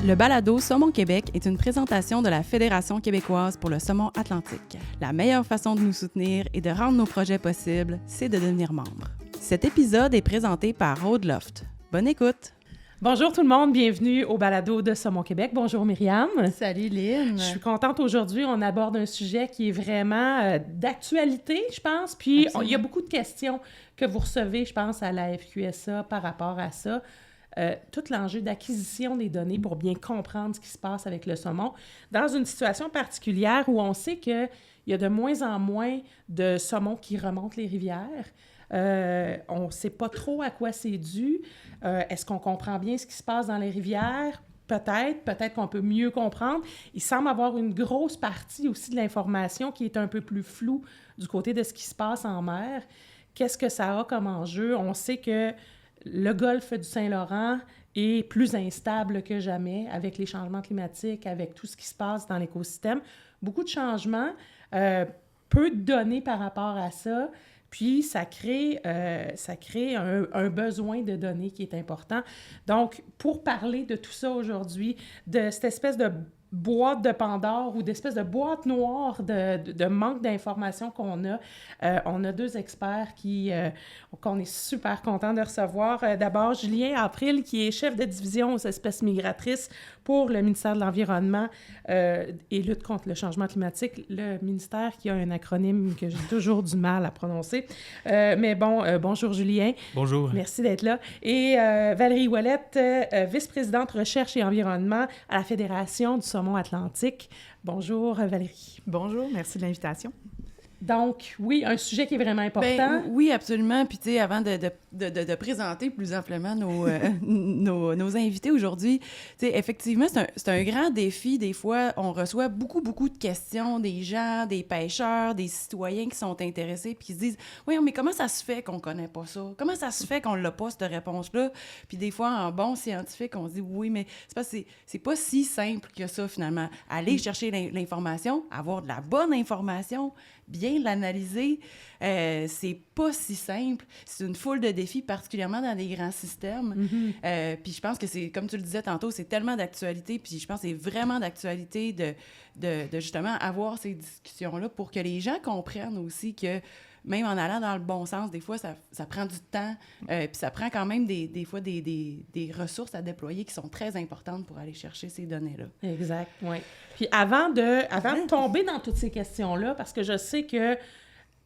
Le balado Saumon Québec est une présentation de la Fédération québécoise pour le saumon atlantique. La meilleure façon de nous soutenir et de rendre nos projets possibles, c'est de devenir membre. Cet épisode est présenté par Road Loft. Bonne écoute! Bonjour tout le monde, bienvenue au balado de Saumon Québec. Bonjour Myriam. Salut Lynn. Je suis contente aujourd'hui, on aborde un sujet qui est vraiment d'actualité, je pense. Puis il y a beaucoup de questions que vous recevez, je pense, à la FQSA par rapport à ça. Tout l'enjeu d'acquisition des données pour bien comprendre ce qui se passe avec le saumon dans une situation particulière où on sait qu'il y a de moins en moins de saumon qui remontent les rivières. On ne sait pas trop à quoi c'est dû. Est-ce qu'on comprend bien ce qui se passe dans les rivières? Peut-être qu'on peut mieux comprendre. Il semble avoir une grosse partie aussi de l'information qui est un peu plus floue du côté de ce qui se passe en mer. Qu'est-ce que ça a comme enjeu? On sait que le golfe du Saint-Laurent est plus instable que jamais avec les changements climatiques, avec tout ce qui se passe dans l'écosystème. Beaucoup de changements, peu de données par rapport à ça. Puis, ça crée un besoin de données qui est important. Donc, pour parler de tout ça aujourd'hui, de cette espèce de boîte de Pandore ou d'espèce de boîte noire de manque d'informations qu'on a, on a deux experts qu'on est super content de recevoir. D'abord, Julien April, qui est chef de division aux espèces migratrices pour le ministère de l'Environnement et lutte contre le changement climatique, le ministère qui a un acronyme que j'ai toujours du mal à prononcer. Mais bon, bonjour Julien. Bonjour. Merci d'être là. Et Valérie Ouellette, vice-présidente recherche et environnement à la Fédération du saumon atlantique. Bonjour Valérie. Bonjour, merci de l'invitation. Donc, oui, un sujet qui est vraiment important. Ben, oui, absolument. Puis, tu sais, avant de présenter plus amplement nos invités aujourd'hui, tu sais, effectivement, c'est un grand défi. Des fois, on reçoit beaucoup de questions des gens, des pêcheurs, des citoyens qui sont intéressés puis qui se disent « Oui, mais comment ça se fait qu'on connaît pas ça? Comment ça se fait qu'on l'a pas, cette réponse-là? » Puis des fois, en bon scientifique, on se dit « Oui, mais c'est pas si simple que ça, finalement. Aller chercher l'information, avoir de la bonne information, bien l'analyser, c'est pas si simple. C'est une foule de défis, particulièrement dans des grands systèmes. Puis je pense que c'est, comme tu le disais tantôt, c'est tellement d'actualité, puis je pense que c'est vraiment d'actualité de justement avoir ces discussions-là pour que les gens comprennent aussi que même en allant dans le bon sens, des fois, ça prend du temps, puis ça prend quand même des fois des ressources à déployer qui sont très importantes pour aller chercher ces données-là. Exact, oui. Puis avant de tomber dans toutes ces questions-là, parce que je sais que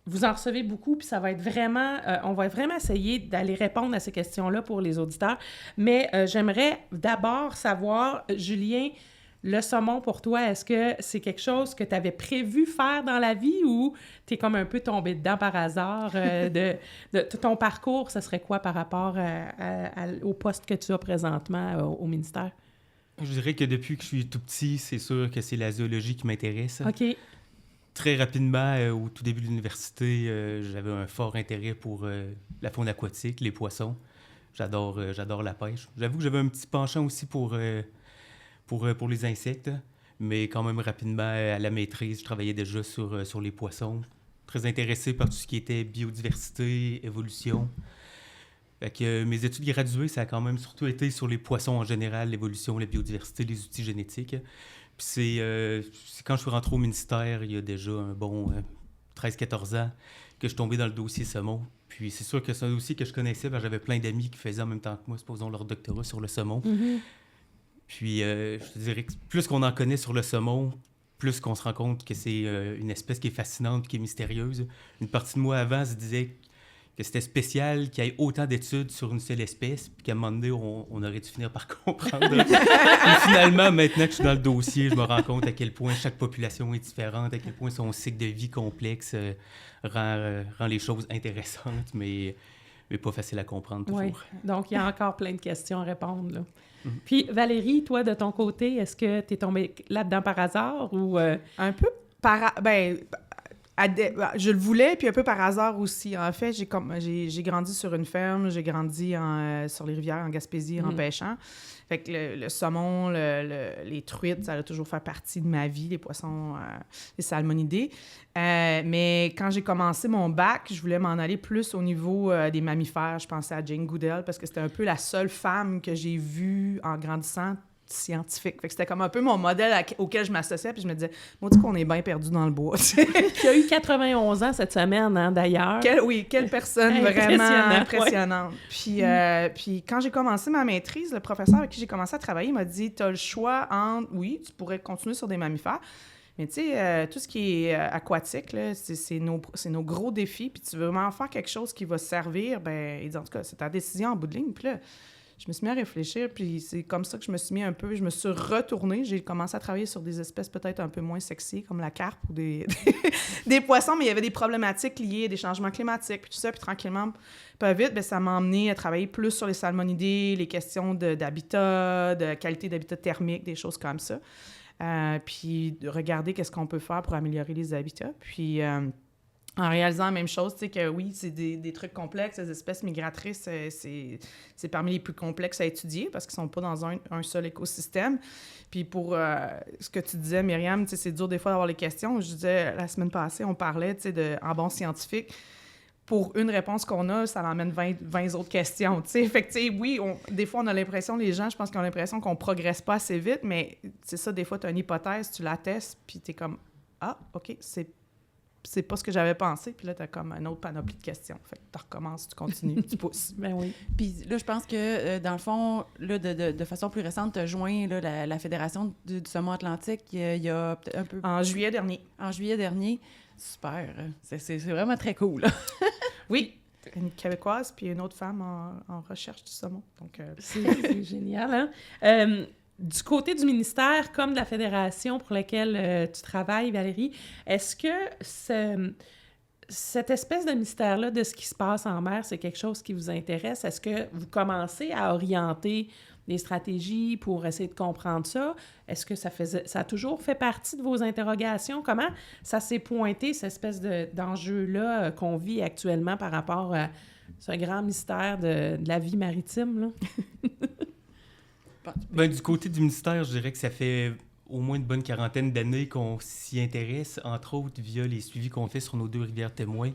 vous en recevez beaucoup, puis ça va être vraiment... on va vraiment essayer d'aller répondre à ces questions-là pour les auditeurs, mais j'aimerais d'abord savoir, Julien, le saumon, pour toi, est-ce que c'est quelque chose que tu avais prévu faire dans la vie ou tu es comme un peu tombé dedans par hasard? De ton parcours, ce serait quoi par rapport au poste que tu as présentement au ministère? Je dirais que depuis que je suis tout petit, c'est sûr que c'est la zoologie qui m'intéresse. OK. Très rapidement, au tout début de l'université, j'avais un fort intérêt pour la faune aquatique, les poissons. J'adore la pêche. J'avoue que j'avais un petit penchant aussi pour les insectes, mais quand même rapidement, à la maîtrise, je travaillais déjà sur les poissons. Très intéressé par tout ce qui était biodiversité, évolution. Fait que mes études graduées, ça a quand même surtout été sur les poissons en général, l'évolution, la biodiversité, les outils génétiques. Puis c'est quand je suis rentré au ministère, il y a déjà un bon 13-14 ans, que je suis tombé dans le dossier saumon. Puis c'est sûr que c'est un dossier que je connaissais, parce que j'avais plein d'amis qui faisaient en même temps que moi, supposons, leur doctorat sur le saumon. Puis, je te dirais que plus qu'on en connaît sur le saumon, plus qu'on se rend compte que c'est une espèce qui est fascinante, qui est mystérieuse. Une partie de moi avant se disait que c'était spécial qu'il y ait autant d'études sur une seule espèce, puis qu'à un moment donné, on aurait dû finir par comprendre. Et finalement, maintenant que je suis dans le dossier, je me rends compte à quel point chaque population est différente, à quel point son cycle de vie complexe rend les choses intéressantes, mais pas facile à comprendre toujours. Oui, donc il y a encore plein de questions à répondre, là. Puis Valérie, toi, de ton côté, est-ce que tu es tombée là-dedans par hasard ou... Un peu je le voulais, puis un peu par hasard aussi. En fait, j'ai grandi sur une ferme, j'ai grandi sur les rivières en Gaspésie en pêchant. Fait que le saumon, les truites, ça a toujours fait partie de ma vie, les poissons, les salmonidés. Mais quand j'ai commencé mon bac, je voulais m'en aller plus au niveau des mammifères. Je pensais à Jane Goodall parce que c'était un peu la seule femme que j'ai vue en grandissant scientifique. Fait que c'était comme un peu mon modèle auquel je m'associais, puis je me disais, moi, qu'on est bien perdu dans le bois. Qui a eu 91 ans cette semaine, hein, d'ailleurs. Quelle personne vraiment impressionnante. Ouais. Puis quand j'ai commencé ma maîtrise, le professeur avec qui j'ai commencé à travailler m'a dit, t'as le choix entre, oui, tu pourrais continuer sur des mammifères, mais tu sais, tout ce qui est aquatique, là, c'est nos gros défis, puis tu veux vraiment faire quelque chose qui va servir, ben, il dit, en tout cas, c'est ta décision en bout de ligne. Puis là, je me suis mis à réfléchir, puis c'est comme ça que je me suis mis un peu... Je me suis retournée. J'ai commencé à travailler sur des espèces peut-être un peu moins sexy, comme la carpe ou des poissons, mais il y avait des problématiques liées à des changements climatiques, puis tout ça, puis tranquillement, pas vite, bien, ça m'a emmené à travailler plus sur les salmonidés, les questions d'habitat, de qualité d'habitat thermique, des choses comme ça. Puis de regarder qu'est-ce qu'on peut faire pour améliorer les habitats. Puis... en réalisant la même chose, tu sais que oui, c'est des trucs complexes. Les espèces migratrices, c'est parmi les plus complexes à étudier parce qu'ils ne sont pas dans un seul écosystème. Puis pour ce que tu disais, Myriam, tu sais, c'est dur des fois d'avoir les questions. Je disais, la semaine passée, on parlait, tu sais, en bon scientifique, pour une réponse qu'on a, ça l'emmène 20 autres questions, tu sais. Fait que, tu sais, oui, des fois, on a l'impression, les gens, je pense qu'ils ont l'impression qu'on progresse pas assez vite, mais c'est ça, des fois, tu as une hypothèse, tu la testes, puis tu es comme, ah, OK, c'est pas ce que j'avais pensé. Puis là, t'as comme une autre panoplie de questions. Fait que tu recommences, tu continues, tu pousses. Ben oui. Puis là, je pense que, dans le fond, là, de façon plus récente, tu as joint là, la Fédération du saumon atlantique il y a peut-être un peu... En juillet dernier. En juillet dernier. Super. C'est vraiment très cool. Oui. Une Québécoise, puis une autre femme en recherche du saumon. Donc, c'est génial, hein? Du côté du ministère, comme de la fédération pour laquelle tu travailles, Valérie, est-ce que cette espèce de mystère-là de ce qui se passe en mer, c'est quelque chose qui vous intéresse? Est-ce que vous commencez à orienter des stratégies pour essayer de comprendre ça? Est-ce que ça a toujours fait partie de vos interrogations? Comment ça s'est pointé, cette espèce d'enjeu-là qu'on vit actuellement par rapport à ce grand mystère de la vie maritime, là? Ben, du côté du ministère, je dirais que ça fait au moins une bonne quarantaine d'années qu'on s'y intéresse, entre autres via les suivis qu'on fait sur nos 2 rivières témoins,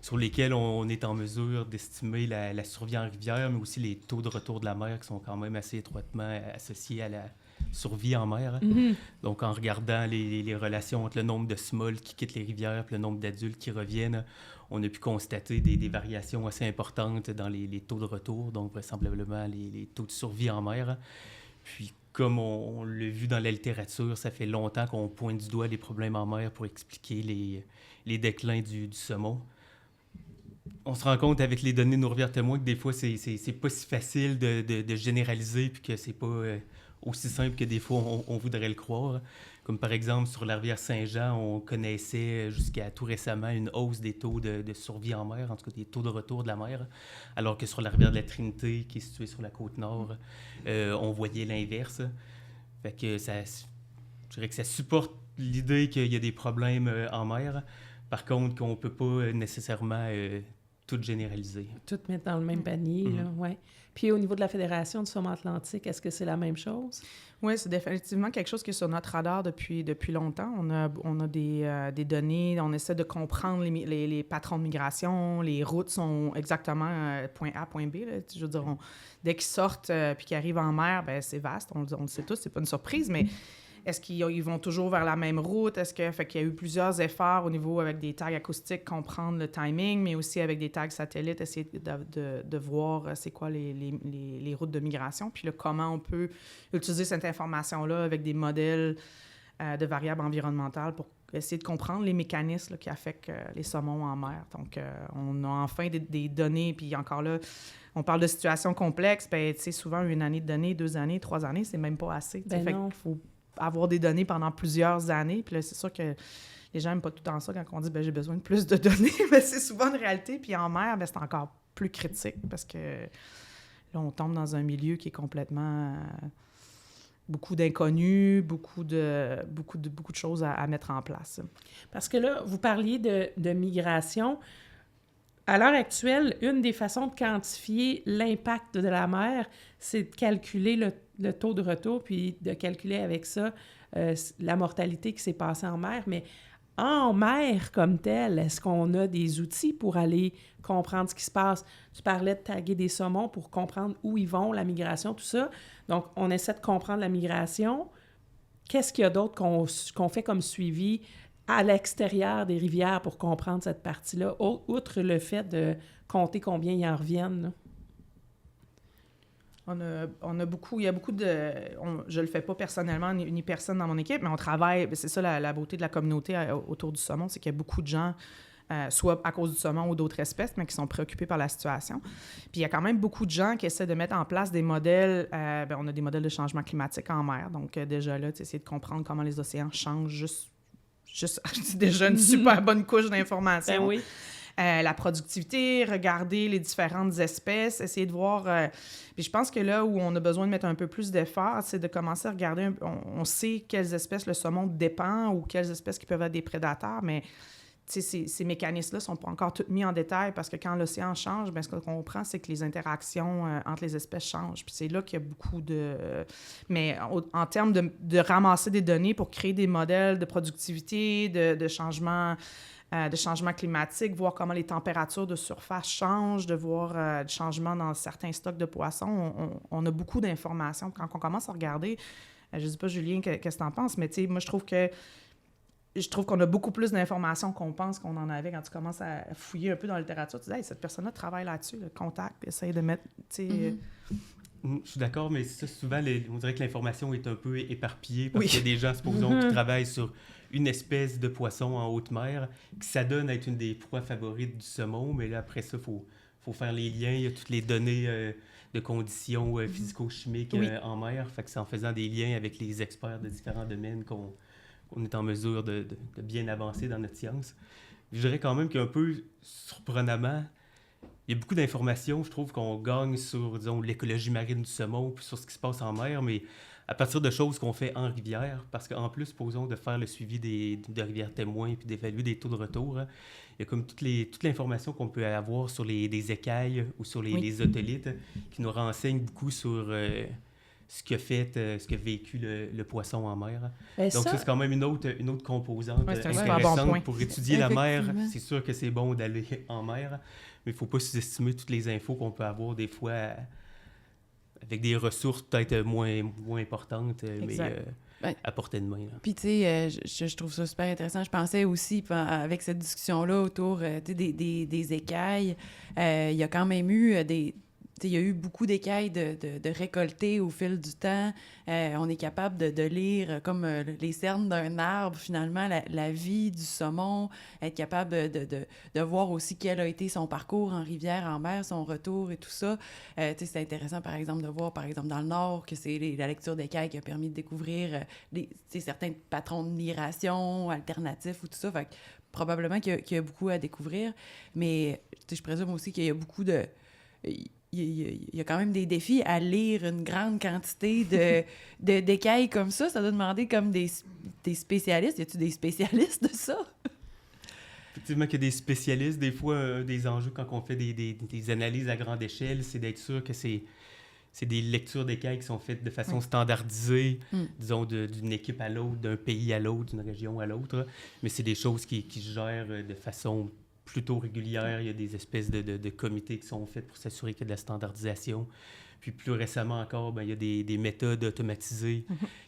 sur lesquels on est en mesure d'estimer la survie en rivière, mais aussi les taux de retour de la mer qui sont quand même assez étroitement associés à la survie en mer. Mm-hmm. Donc, en regardant les relations entre le nombre de smolls qui quittent les rivières et le nombre d'adultes qui reviennent, on a pu constater des variations assez importantes dans les taux de retour, donc vraisemblablement les taux de survie en mer. Puis, comme on l'a vu dans la littérature, ça fait longtemps qu'on pointe du doigt les problèmes en mer pour expliquer les déclins du saumon. On se rend compte avec les données de nos rivières témoins que des fois, c'est pas si facile de généraliser puis que c'est pas aussi simple que des fois on voudrait le croire. Comme par exemple, sur la rivière Saint-Jean, on connaissait jusqu'à tout récemment une hausse des taux de survie en mer, en tout cas des taux de retour de la mer, alors que sur la rivière de la Trinité, qui est située sur la côte nord, on voyait l'inverse. Fait que je dirais que ça supporte l'idée qu'il y a des problèmes en mer. Par contre, qu'on ne peut pas nécessairement tout généraliser. Tout mettre dans le même panier, là, ouais. Puis au niveau de la Fédération du saumon atlantique, est-ce que c'est la même chose? Oui, c'est définitivement quelque chose qui est sur notre radar depuis longtemps. On a des données, on essaie de comprendre les patrons de migration, les routes sont exactement point A, point B. Là. Je veux dire, dès qu'ils sortent puis qu'ils arrivent en mer, ben c'est vaste, on le sait tous, c'est pas une surprise, mais est-ce qu'ils vont toujours vers la même route? Fait qu'il y a eu plusieurs efforts au niveau avec des tags acoustiques, comprendre le timing, mais aussi avec des tags satellites, essayer de voir c'est quoi les routes de migration, puis là, comment on peut utiliser cette information-là avec des modèles de variables environnementales pour essayer de comprendre les mécanismes là, qui affectent les saumons en mer. Donc, on a enfin des données, puis encore là, on parle de situations complexes, bien, tu sais, souvent, 1 année de données, 2 années, 3 années, c'est même pas assez. Ben fait non. qu'il faut avoir des données pendant plusieurs années. Puis là, c'est sûr que les gens n'aiment pas tout le temps ça quand on dit « j'ai besoin de plus de données », mais c'est souvent une réalité. Puis en mer, c'est encore plus critique parce que là, on tombe dans un milieu qui est complètement... beaucoup d'inconnus, beaucoup de choses à mettre en place. Parce que là, vous parliez de migration. À l'heure actuelle, une des façons de quantifier l'impact de la mer, c'est de calculer le taux de retour, puis de calculer avec ça la mortalité qui s'est passée en mer. Mais en mer comme tel, est-ce qu'on a des outils pour aller comprendre ce qui se passe? Tu parlais de taguer des saumons pour comprendre où ils vont, la migration, tout ça. Donc, on essaie de comprendre la migration. Qu'est-ce qu'il y a d'autre qu'on fait comme suivi à l'extérieur des rivières pour comprendre cette partie-là, outre le fait de compter combien ils en reviennent, là? On a beaucoup, il y a beaucoup de... je le fais pas personnellement, ni personne dans mon équipe, mais on travaille, c'est ça la beauté de la communauté autour du saumon, c'est qu'il y a beaucoup de gens, soit à cause du saumon ou d'autres espèces, mais qui sont préoccupés par la situation. Puis il y a quand même beaucoup de gens qui essaient de mettre en place des modèles, on a des modèles de changement climatique en mer, donc déjà là, essayer de comprendre comment les océans changent, juste c'est déjà une super bonne couche d'informations. Ben oui. La productivité, regarder les différentes espèces, essayer de voir... Puis je pense que là où on a besoin de mettre un peu plus d'effort, c'est de commencer à regarder... On sait quelles espèces le saumon dépend ou quelles espèces qui peuvent être des prédateurs, mais ces mécanismes-là ne sont pas encore tous mis en détail parce que quand l'océan change, bien, ce qu'on comprend, c'est que les interactions entre les espèces changent. Puis c'est là qu'il y a beaucoup de... Mais en termes de ramasser des données pour créer des modèles de productivité, de changement climatique, voir comment les températures de surface changent, de voir des changements dans certains stocks de poissons. On a beaucoup d'informations. Quand on commence à regarder, je ne sais pas, Julien, qu'est-ce que tu en penses, mais moi, je trouve qu'on a beaucoup plus d'informations qu'on pense qu'on en avait quand tu commences à fouiller un peu dans la littérature. Tu dis, hey, cette personne-là travaille là-dessus, le contact, essaye de mettre... Je suis d'accord, mais ça, souvent, on dirait que l'information est un peu éparpillée parce qu'il y a des gens, supposons, qui travaillent sur une espèce de poisson en haute mer qui s'adonne à être une des proies favorites du saumon, mais là, après ça, faut faire les liens, il y a toutes les données de conditions physico-chimiques en mer. Fait que c'est en faisant des liens avec les experts de différents domaines qu'on est en mesure de bien avancer dans notre science. Je dirais quand même qu'un peu surprenamment, il y a beaucoup d'informations, je trouve, qu'on gagne sur, disons, l'écologie marine du saumon puis sur ce qui se passe en mer, mais à partir de choses qu'on fait en rivière, parce qu'en plus, supposons, de faire le suivi de rivières témoins puis d'évaluer des taux de retour, hein, il y a comme toute l'information qu'on peut avoir sur les écailles ou sur les otolithes qui nous renseignent beaucoup sur ce qu'a vécu le poisson en mer. Ben donc ça, c'est quand même une autre composante intéressante pour étudier la mer. C'est sûr que c'est bon d'aller en mer, mais il ne faut pas sous-estimer toutes les infos qu'on peut avoir des fois avec des ressources peut-être moins importantes, mais à portée de main. Puis, tu sais, je trouve ça super intéressant. Je pensais aussi, avec cette discussion-là autour des écailles, il y a quand même eu il y a eu beaucoup d'écailles de récolter au fil du temps. On est capable de lire comme les cernes d'un arbre, finalement, la vie du saumon, être capable de voir aussi quel a été son parcours en rivière, en mer, son retour et tout ça. C'est intéressant, par exemple, de voir, par exemple, dans le Nord, que c'est la lecture d'écailles qui a permis de découvrir certains patrons de migration alternatifs ou tout ça. Fait que, probablement qu'il y a beaucoup à découvrir, mais je présume aussi qu'il y a beaucoup de... Il y a quand même des défis à lire une grande quantité d'écailles comme ça. Ça doit demander comme des spécialistes. Y a-tu des spécialistes de ça? Effectivement qu'il y a des spécialistes. Des fois, des enjeux quand on fait des analyses à grande échelle, c'est d'être sûr que c'est des lectures d'écailles qui sont faites de façon standardisée, disons, d'une équipe à l'autre, d'un pays à l'autre, d'une région à l'autre. Mais c'est des choses qui se gèrent de façon plutôt régulière. Il y a des espèces de comités qui sont faits pour s'assurer qu'il y a de la standardisation. Puis plus récemment encore, il y a des méthodes automatisées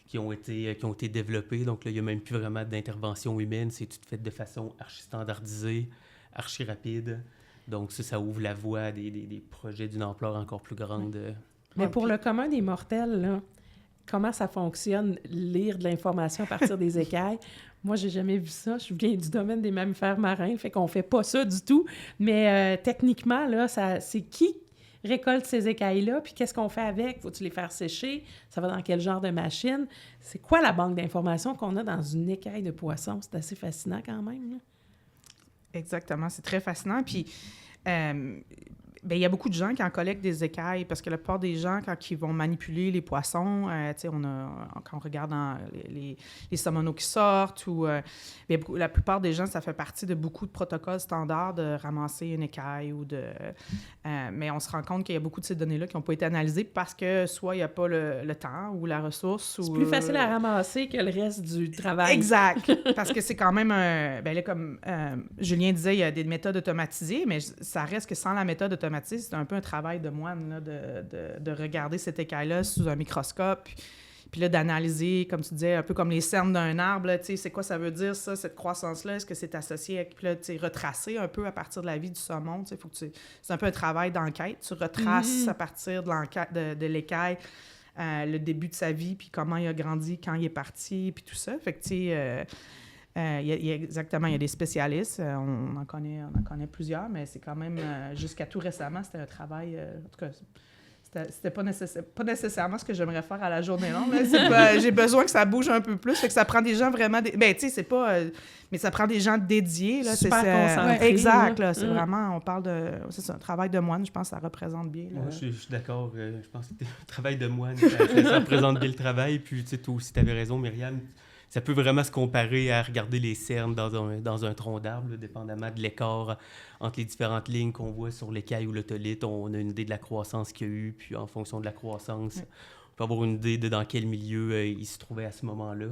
qui ont été développées. Donc là, il n'y a même plus vraiment d'intervention humaine. C'est tout fait de façon archi-standardisée, archi-rapide. Donc ça ouvre la voie à des projets d'une ampleur encore plus grande. Mais pour le commun des mortels, là, comment ça fonctionne, lire de l'information à partir des écailles? Moi, j'ai jamais vu ça. Je viens du domaine des mammifères marins, fait qu'on fait pas ça du tout. Mais techniquement, là, c'est qui récolte ces écailles-là, puis qu'est-ce qu'on fait avec? Faut-tu les faire sécher? Ça va dans quel genre de machine? C'est quoi la banque d'informations qu'on a dans une écaille de poisson? C'est assez fascinant quand même, là. Exactement, c'est très fascinant. Puis, Bien, il y a beaucoup de gens qui en collectent des écailles parce que la plupart des gens, quand ils vont manipuler les poissons, tu sais, quand on regarde les saumonaux qui sortent, la plupart des gens, ça fait partie de beaucoup de protocoles standards de ramasser une écaille mais on se rend compte qu'il y a beaucoup de ces données-là qui n'ont pas été analysées parce que soit il n'y a pas le temps ou la ressource. C'est plus facile à ramasser que le reste du travail. Exact. Parce que c'est quand même comme Julien disait, il y a des méthodes automatisées, mais ça reste que sans la méthode automatisée, c'est un peu un travail de moine là, de regarder cette écaille-là sous un microscope. Puis là, d'analyser, comme tu disais, un peu comme les cernes d'un arbre, tu sais, c'est quoi ça veut dire, ça, cette croissance-là? Est-ce que c'est associé avec... Puis là, tu sais, retracer un peu à partir de la vie du saumon, tu sais, c'est un peu un travail d'enquête. Tu retraces à partir de l'enquête de l'écaille le début de sa vie, puis comment il a grandi, quand il est parti, puis tout ça. Fait que, tu sais... il y a des spécialistes, on en connaît plusieurs, mais c'est quand même, jusqu'à tout récemment, c'était un travail, en tout cas, c'était pas nécessairement ce que j'aimerais faire à la journée longue. J'ai besoin que ça bouge un peu plus, fait que ça prend des gens vraiment... Ben, tu sais, c'est pas... mais ça prend des gens dédiés, là. Super concentrés. Exact, là, c'est vraiment... On parle de... C'est un travail de moine, je pense que ça représente bien. Là. Moi, je suis d'accord. Je pense que le travail de moine, ça représente bien le travail. Puis, tu sais, toi aussi, tu avais raison, Myriam. Ça peut vraiment se comparer à regarder les cernes dans un tronc d'arbre, là, dépendamment de l'écart entre les différentes lignes qu'on voit sur l'écaille ou l'otolithe. On a une idée de la croissance qu'il y a eu, puis en fonction de la croissance, on peut avoir une idée de dans quel milieu il se trouvait à ce moment-là.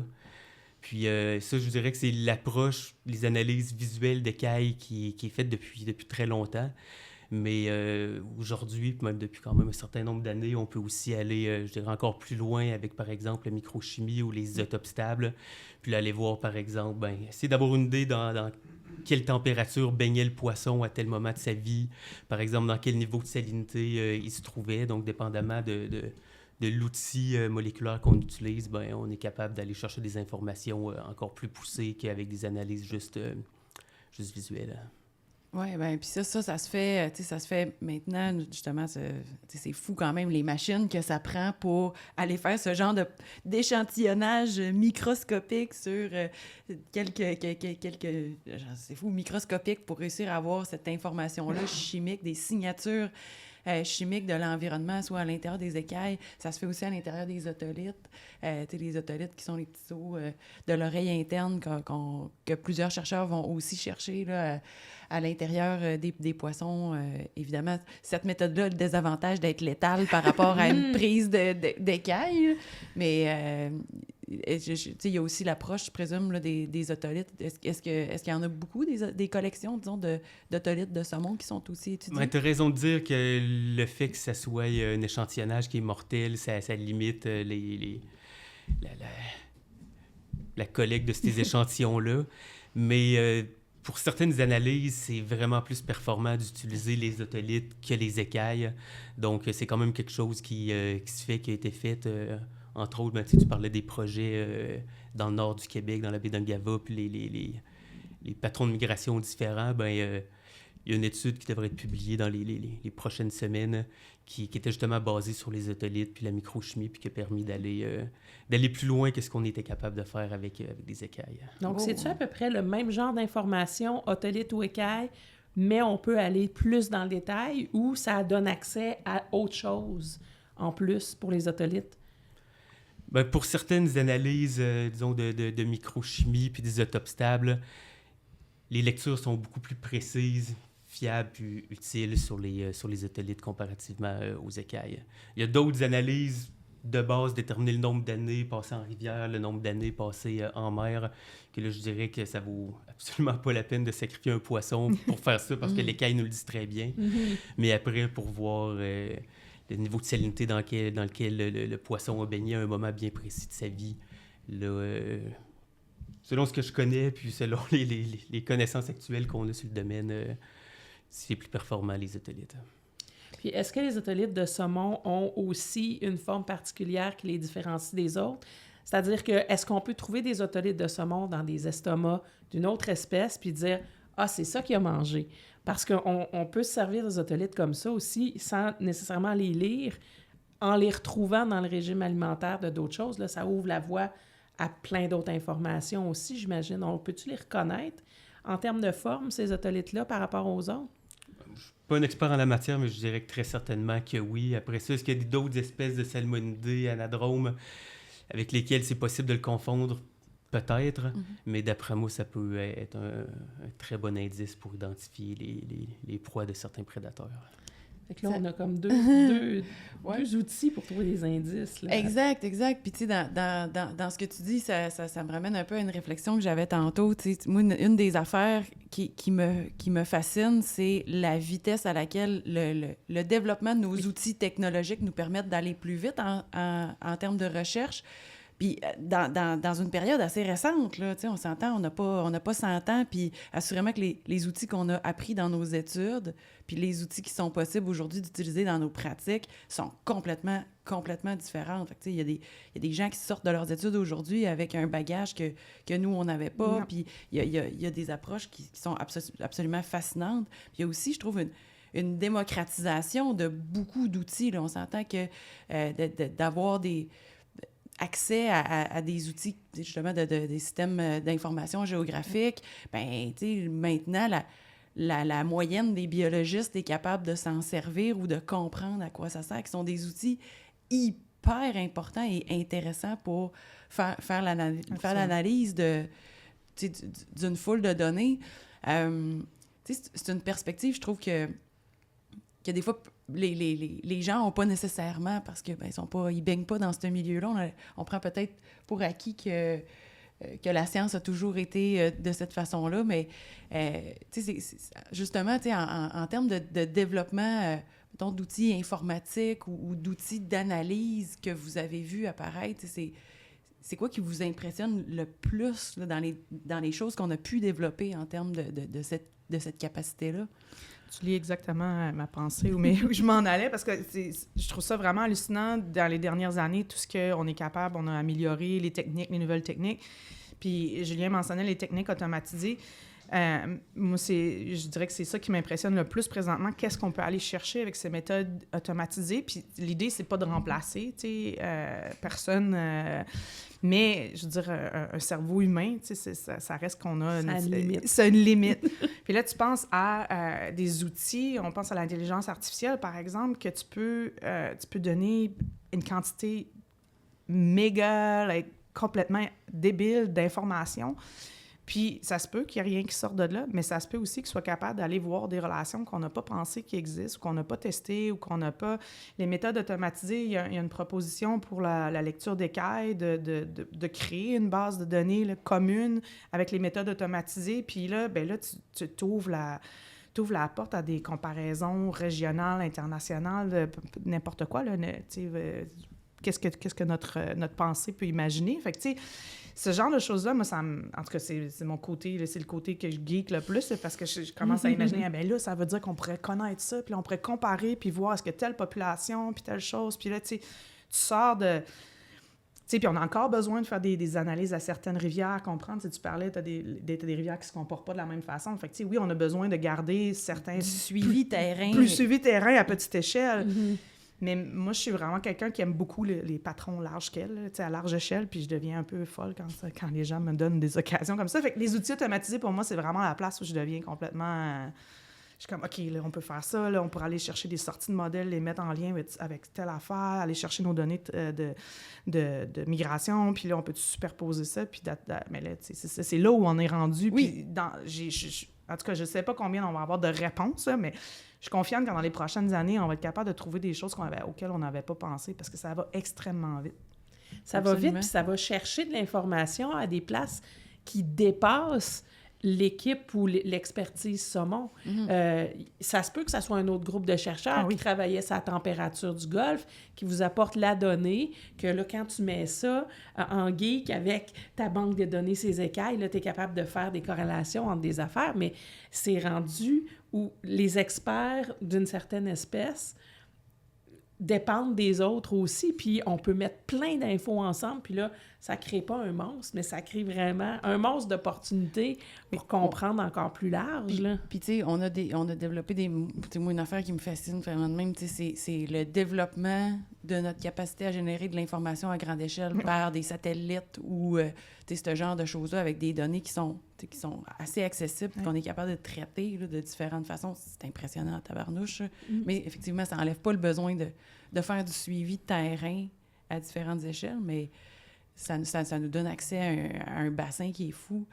Puis ça, je dirais que c'est l'approche, les analyses visuelles d'écailles qui est faite depuis très longtemps. Mais aujourd'hui, même depuis quand même un certain nombre d'années, on peut aussi aller, je dirais, encore plus loin avec, par exemple, la microchimie ou les isotopes stables. Puis là, aller voir, par exemple, essayer d'avoir une idée dans quelle température baignait le poisson à tel moment de sa vie. Par exemple, dans quel niveau de salinité il se trouvait. Donc, dépendamment de l'outil moléculaire qu'on utilise, on est capable d'aller chercher des informations encore plus poussées qu'avec des analyses juste visuelles. Oui, bien, puis ça se fait, tu sais, ça se fait maintenant, justement, c'est fou quand même, les machines que ça prend pour aller faire ce genre d'échantillonnage microscopique sur c'est fou, microscopique pour réussir à avoir cette information-là chimique, des signatures chimiques de l'environnement, soit à l'intérieur des écailles. Ça se fait aussi à l'intérieur des otolithes. Les otolithes qui sont les petits os de l'oreille interne que plusieurs chercheurs vont aussi chercher là, à l'intérieur des poissons. Évidemment, cette méthode-là a le désavantage d'être létale par rapport à une prise d'écailles. Mais il y a aussi l'approche, je présume, là, des otolithes. Est-ce qu'il y en a beaucoup des collections, disons, d'otolithes de saumon qui sont aussi étudiées? Tu as raison de dire que le fait que ça soit un échantillonnage qui est mortel, ça limite la collecte de ces échantillons-là. Mais pour certaines analyses, c'est vraiment plus performant d'utiliser les otolithes que les écailles. Donc, c'est quand même quelque chose qui se fait, qui a été fait... Entre autres, tu parlais des projets dans le nord du Québec, dans la baie d'Ungava, puis les patrons de migration différents. Il y a une étude qui devrait être publiée dans les prochaines semaines qui était justement basée sur les otolithes puis la microchimie, puis qui a permis d'aller plus loin que ce qu'on était capable de faire avec des écailles. Donc, c'est-tu à peu près le même genre d'information, otolithe ou écaille, mais on peut aller plus dans le détail ou ça donne accès à autre chose en plus pour les otolithes? Pour certaines analyses, disons, de microchimie puis d'isotopes stables, les lectures sont beaucoup plus précises, fiables puis utiles sur les otolithes comparativement aux écailles. Il y a d'autres analyses de base, déterminer le nombre d'années passées en rivière, le nombre d'années passées en mer, que là, je dirais que ça vaut absolument pas la peine de sacrifier un poisson pour faire ça, parce que l'écaille nous le dit très bien. Mais après, pour voir... le niveau de salinité dans lequel le poisson a baigné à un moment bien précis de sa vie. Là, selon ce que je connais, puis selon les connaissances actuelles qu'on a sur le domaine, c'est plus performant, les otolithes. Puis, est-ce que les otolithes de saumon ont aussi une forme particulière qui les différencie des autres? C'est-à-dire que, est-ce qu'on peut trouver des otolithes de saumon dans des estomacs d'une autre espèce, puis dire « Ah, c'est ça qu'il a mangé ». Parce qu'on peut se servir des otolithes comme ça aussi, sans nécessairement les lire, en les retrouvant dans le régime alimentaire de d'autres choses. Là, ça ouvre la voie à plein d'autres informations aussi, j'imagine. On peut-tu les reconnaître en termes de forme, ces otolithes-là, par rapport aux autres? Je suis pas un expert en la matière, mais je dirais que très certainement que oui. Après ça, est-ce qu'il y a d'autres espèces de salmonidés, anadromes, avec lesquels c'est possible de le confondre? Peut-être, mais d'après moi, ça peut être un très bon indice pour identifier les proies de certains prédateurs. Fait que là, on a comme deux outils pour trouver des indices. Là. Exact. Puis, tu sais, dans ce que tu dis, ça me ramène un peu à une réflexion que j'avais tantôt. Tu sais, moi, une des affaires qui me fascine, c'est la vitesse à laquelle le développement de nos outils technologiques nous permettent d'aller plus vite en termes de recherche. Puis dans une période assez récente, là, on s'entend, on n'a pas 100 ans, puis assurément que les outils qu'on a appris dans nos études, puis les outils qui sont possibles aujourd'hui d'utiliser dans nos pratiques sont complètement différents. Fait que, il y a des gens qui sortent de leurs études aujourd'hui avec un bagage que nous, on n'avait pas, puis il y a des approches qui sont absolument fascinantes. Puis il y a aussi, je trouve, une démocratisation de beaucoup d'outils. Là. On s'entend que d'avoir accès à des outils, justement, des systèmes d'information géographique, bien, tu sais, maintenant, la moyenne des biologistes est capable de s'en servir ou de comprendre à quoi ça sert, qui sont des outils hyper importants et intéressants pour faire l'analyse d'une foule de données. Tu sais, c'est une perspective, je trouve que des fois, les gens n'ont pas nécessairement, parce que ils baignent pas dans ce milieu-là. On prend peut-être pour acquis que la science a toujours été de cette façon-là, mais justement, en termes de développement d'outils informatiques ou d'outils d'analyse que vous avez vu apparaître, c'est quoi qui vous impressionne le plus là, dans les choses qu'on a pu développer en termes de cette capacité-là? Tu lis exactement ma pensée où je m'en allais, parce que je trouve ça vraiment hallucinant dans les dernières années, tout ce qu'on est capable, on a amélioré les techniques, les nouvelles techniques. Puis Julien mentionnait les techniques automatisées. Moi, je dirais que c'est ça qui m'impressionne le plus présentement. Qu'est-ce qu'on peut aller chercher avec ces méthodes automatisées? Puis l'idée, c'est pas de remplacer, personne... mais, je veux dire, un cerveau humain, ça reste qu'on a... C'est une limite. Puis là, tu penses à des outils, on pense à l'intelligence artificielle, par exemple, que tu peux donner une quantité méga, complètement débile d'informations. Puis, ça se peut qu'il n'y ait rien qui sorte de là, mais ça se peut aussi qu'il soit capable d'aller voir des relations qu'on n'a pas pensé qui existent, ou qu'on n'a pas testées, ou qu'on n'a pas... Les méthodes automatisées, il y a une proposition pour la lecture d'écailles de créer une base de données là, commune avec les méthodes automatisées. Puis là, tu t'ouvres la porte à des comparaisons régionales, internationales, de n'importe quoi, là, qu'est-ce que notre pensée peut imaginer. Fait que, tu sais, ce genre de choses-là, moi, en tout cas, c'est mon côté, là, c'est le côté que je geek le plus, parce que je commence à imaginer, là, ça veut dire qu'on pourrait connaître ça, puis là, on pourrait comparer, puis voir est-ce que telle population, puis telle chose, puis là, tu sais, tu sors de... Tu sais, puis on a encore besoin de faire des analyses à certaines rivières, comprendre. Tu parlais, t'as des rivières qui ne se comportent pas de la même façon. Fait que, tu sais, oui, on a besoin de garder certains... Suivi terrain. Plus suivi terrain à petite échelle. Mais moi, je suis vraiment quelqu'un qui aime beaucoup les patrons large scale, à large échelle, puis je deviens un peu folle quand les gens me donnent des occasions comme ça. Fait que les outils automatisés, pour moi, c'est vraiment la place où je deviens complètement... je suis comme, OK, là, on peut faire ça, là, on pourrait aller chercher des sorties de modèles, les mettre en lien avec telle affaire, aller chercher nos données de migration, puis là, on peut superposer ça, puis mais là, c'est là où on est rendu. Oui. Puis en tout cas, je ne sais pas combien on va avoir de réponses, mais je suis confiante que dans les prochaines années, on va être capable de trouver des choses auxquelles on n'avait pas pensé, parce que ça va extrêmement vite. Ça va vite, puis ça va chercher de l'information à des places qui dépassent l'équipe ou l'expertise saumon. Ça se peut que ça soit un autre groupe de chercheurs qui travaillait sur la température du Golfe, qui vous apporte la donnée, que là, quand tu mets ça en geek avec ta banque de données, ces écailles, là, tu es capable de faire des corrélations entre des affaires, mais c'est rendu où les experts d'une certaine espèce dépendent des autres aussi, puis on peut mettre plein d'infos ensemble, puis là, ça crée pas un monstre, mais ça crée vraiment un monstre d'opportunités pour comprendre encore plus large. Puis tu sais, on a développé moi, une affaire qui me fascine vraiment de même, tu sais, c'est le développement de notre capacité à générer de l'information à grande échelle par des satellites ou ce genre de choses-là avec des données qui sont assez accessibles, qu'on est capable de traiter là, de différentes façons. C'est impressionnant, tabarnouche. Mais effectivement, ça n'enlève pas le besoin de faire du suivi de terrain à différentes échelles, mais ça nous donne accès à un bassin qui est fou.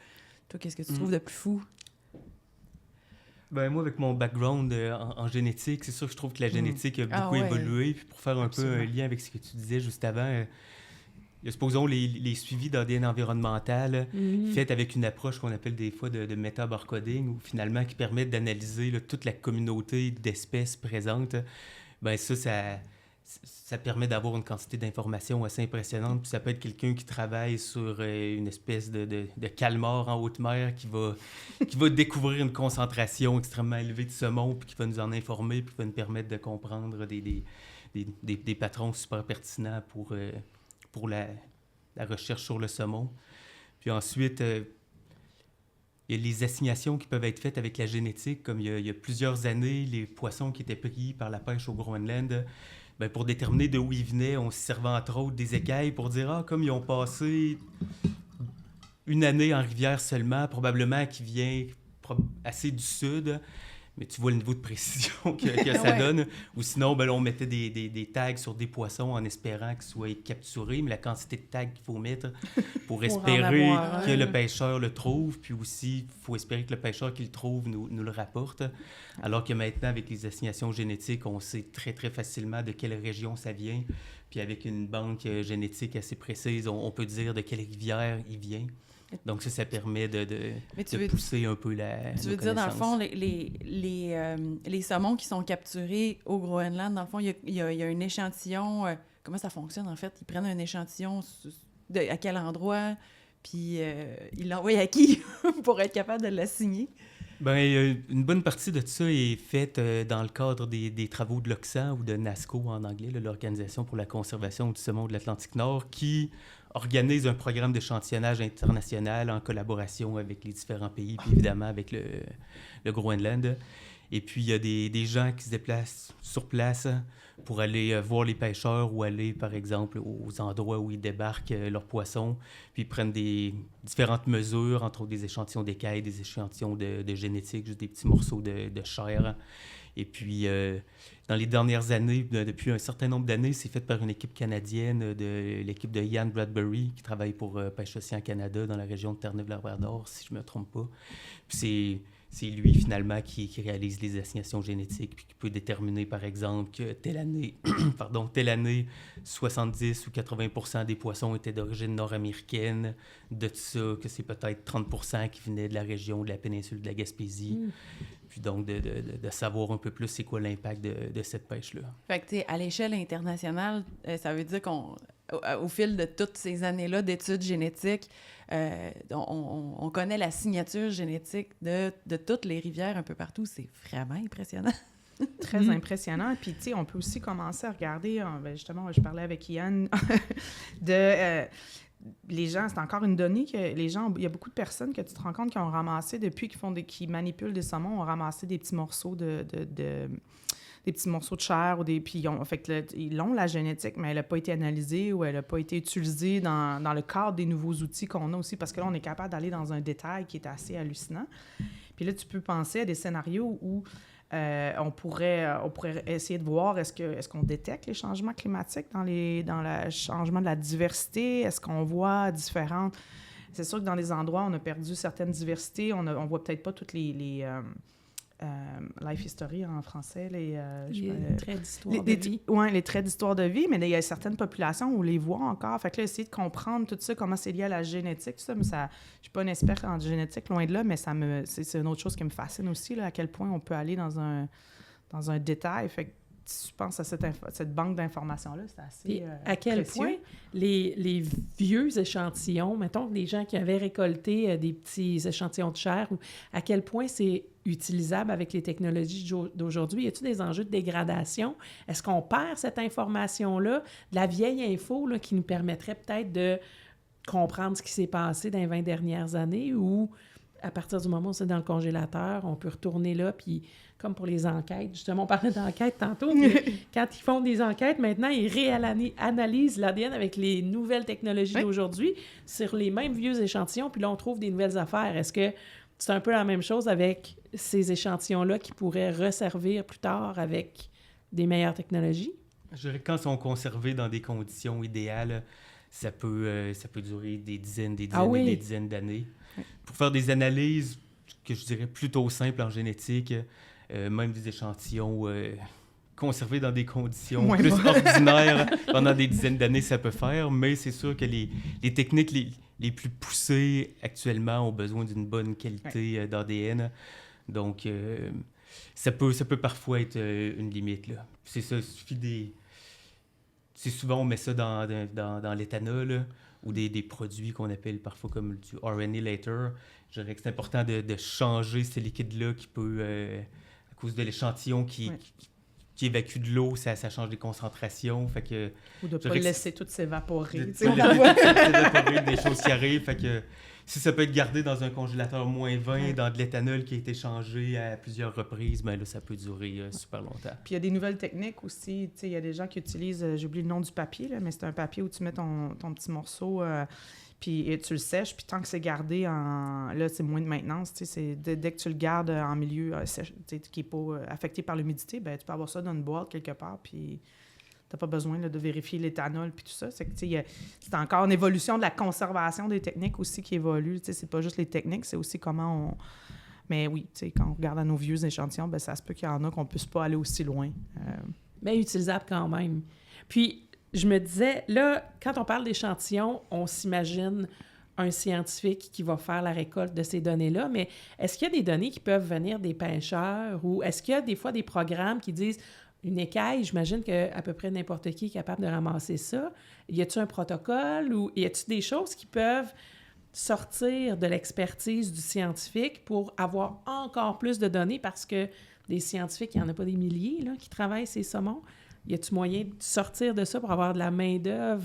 Toi, qu'est-ce que tu trouves de plus fou? Ben, moi, avec mon background en génétique, c'est sûr que je trouve que la génétique a beaucoup évolué. Puis pour faire un peu un lien avec ce que tu disais juste avant, supposons les suivis d'ADN environnemental faits avec une approche qu'on appelle des fois de méta-barcoding, ou finalement qui permet d'analyser là, toute la communauté d'espèces présentes. Ben ça permet d'avoir une quantité d'informations assez impressionnante. Puis ça peut être quelqu'un qui travaille sur une espèce de calmar en haute mer qui va découvrir une concentration extrêmement élevée de saumon, puis qui va nous en informer, puis qui va nous permettre de comprendre des patrons super pertinents pour la recherche sur le saumon. Puis ensuite, il y a les assignations qui peuvent être faites avec la génétique, comme il y a plusieurs années, les poissons qui étaient pris par la pêche au Groenland. Ben, pour déterminer d'où ils venaient, on se servait entre autres des écailles pour dire comme ils ont passé une année en rivière seulement, probablement qu'ils viennent assez du sud, mais tu vois le niveau de précision que ça donne. Ou sinon, ben, on mettait des tags sur des poissons en espérant qu'ils soient capturés, mais la quantité de tags qu'il faut mettre pour espérer que le pêcheur le trouve, puis aussi, il faut espérer que le pêcheur qui le trouve nous le rapporte. Alors que maintenant, avec les assignations génétiques, on sait très, très facilement de quelle région ça vient. Puis avec une banque génétique assez précise, on peut dire de quelle rivière il vient. Donc ça permet de pousser un peu la Tu veux dire, dans le fond, les saumons qui sont capturés au Groenland, dans le fond, il y a un échantillon... comment ça fonctionne, en fait? Ils prennent un échantillon à quel endroit, puis ils l'envoient à qui pour être capable de l'assigner? Bien, une bonne partie de ça est faite dans le cadre des travaux de l'Ocsan ou de NASCO en anglais, là, l'Organisation pour la conservation du saumon de l'Atlantique Nord, qui organise un programme d'échantillonnage international en collaboration avec les différents pays, puis évidemment avec le Groenland. Et puis, il y a des gens qui se déplacent sur place pour aller voir les pêcheurs ou aller, par exemple, aux endroits où ils débarquent leurs poissons, puis ils prennent des différentes mesures, entre autres des échantillons d'écailles, des échantillons de génétique, juste des petits morceaux de chair. Et puis, dans les dernières années, depuis un certain nombre d'années, c'est fait par une équipe canadienne, de l'équipe de Ian Bradbury, qui travaille pour Pêche Océan Canada dans la région de Terre-Neuve-Labrador, si je ne me trompe pas. Puis c'est lui, finalement, qui réalise les assignations génétiques, puis qui peut déterminer, par exemple, que telle année, 70 ou 80% des poissons étaient d'origine nord-américaine, de ça, que c'est peut-être 30% qui venaient de la région de la péninsule de la Gaspésie. Puis donc, de savoir un peu plus c'est quoi l'impact de cette pêche-là. Fait que, tu sais, à l'échelle internationale, ça veut dire qu'au fil de toutes ces années-là d'études génétiques, on connaît la signature génétique de toutes les rivières un peu partout. C'est vraiment impressionnant. Très impressionnant. Puis, tu sais, on peut aussi commencer à regarder, justement, je parlais avec Ian, les gens, c'est encore une donnée que les gens, il y a beaucoup de personnes que tu te rends compte qui ont ramassé depuis qui manipulent des saumons, ont ramassé des petits morceaux des petits morceaux de chair puis ils ont la génétique, mais elle n'a pas été analysée ou elle n'a pas été utilisée dans le cadre des nouveaux outils qu'on a aussi, parce que là, on est capable d'aller dans un détail qui est assez hallucinant. Puis là, tu peux penser à des scénarios où on pourrait essayer de voir est-ce qu'on détecte les changements climatiques dans le changement de la diversité? Est-ce qu'on voit différentes... C'est sûr que dans des endroits, on a perdu certaines diversités. On voit peut-être pas toutes les life history en français, les traits d'histoire de vie. Oui, les traits d'histoire de vie, mais il y a certaines populations où on les voit encore. Fait que là, essayer de comprendre tout ça, comment c'est lié à la génétique, ça, mais ça, je suis pas une experte en génétique, loin de là, mais c'est une autre chose qui me fascine aussi, là, à quel point on peut aller dans un détail. Fait que je pense à cette banque d'informations-là, c'est assez à quel précieux. point les vieux échantillons, mettons des gens qui avaient récolté des petits échantillons de chair, à quel point c'est utilisable avec les technologies d'aujourd'hui? Y a-t-il des enjeux de dégradation? Est-ce qu'on perd cette information-là, de la vieille info là, qui nous permettrait peut-être de comprendre ce qui s'est passé dans les 20 dernières années, ou à partir du moment où c'est dans le congélateur, on peut retourner là, puis comme pour les enquêtes, justement, on parlait d'enquêtes tantôt, mais quand ils font des enquêtes, maintenant, ils réanalysent l'ADN avec les nouvelles technologies d'aujourd'hui sur les mêmes vieux échantillons, puis là, on trouve des nouvelles affaires. Est-ce que c'est un peu la même chose avec ces échantillons-là qui pourraient resservir plus tard avec des meilleures technologies? Je dirais que quand ils sont conservés dans des conditions idéales, ça peut durer des dizaines et des dizaines d'années. Oui. Pour faire des analyses que je dirais plutôt simples en génétique, même des échantillons conservés dans des conditions plus ordinaires pendant des dizaines d'années, ça peut faire, mais c'est sûr que les techniques les plus poussées actuellement ont besoin d'une bonne qualité d'ADN. Donc, ça peut parfois être une limite, là. C'est ça, il suffit c'est souvent, on met ça dans l'éthanol, là, ou des produits qu'on appelle parfois comme du RNA-later. Je dirais que c'est important de changer ce liquide-là qui peut, à cause de l'échantillon qui évacue de l'eau, ça change les concentrations. Fait que, ou de ne pas laisser tout s'évaporer. De laisser tout s'évaporer, des choses qui arrivent. Fait que, si ça peut être gardé dans un congélateur -20, dans de l'éthanol qui a été changé à plusieurs reprises, ben là, ça peut durer super longtemps. Puis il y a des nouvelles techniques aussi. Il y a des gens qui utilisent, j'ai oublié le nom du papier, là, mais c'est un papier où tu mets ton petit morceau, puis tu le sèches, puis tant que c'est gardé là, c'est moins de maintenance. Dès que tu le gardes en milieu sèche, qui n'est pas affecté par l'humidité, ben tu peux avoir ça dans une boîte quelque part, puis t'as pas besoin là, de vérifier l'éthanol puis tout ça. C'est encore une évolution de la conservation des techniques aussi qui évolue. C'est pas juste les techniques, c'est aussi comment on... Mais oui, quand on regarde à nos vieux échantillons, ben, ça se peut qu'il y en a qu'on puisse pas aller aussi loin. Mais utilisable quand même. Puis, je me disais, là, quand on parle d'échantillons, on s'imagine un scientifique qui va faire la récolte de ces données-là, mais est-ce qu'il y a des données qui peuvent venir des pêcheurs ou est-ce qu'il y a des fois des programmes qui disent... Une écaille, j'imagine qu'à peu près n'importe qui est capable de ramasser ça. Y a-t-il un protocole ou y a-t-il des choses qui peuvent sortir de l'expertise du scientifique pour avoir encore plus de données parce que des scientifiques, il n'y en a pas des milliers là, qui travaillent ces saumons. Y a-t-il moyen de sortir de ça pour avoir de la main-d'œuvre?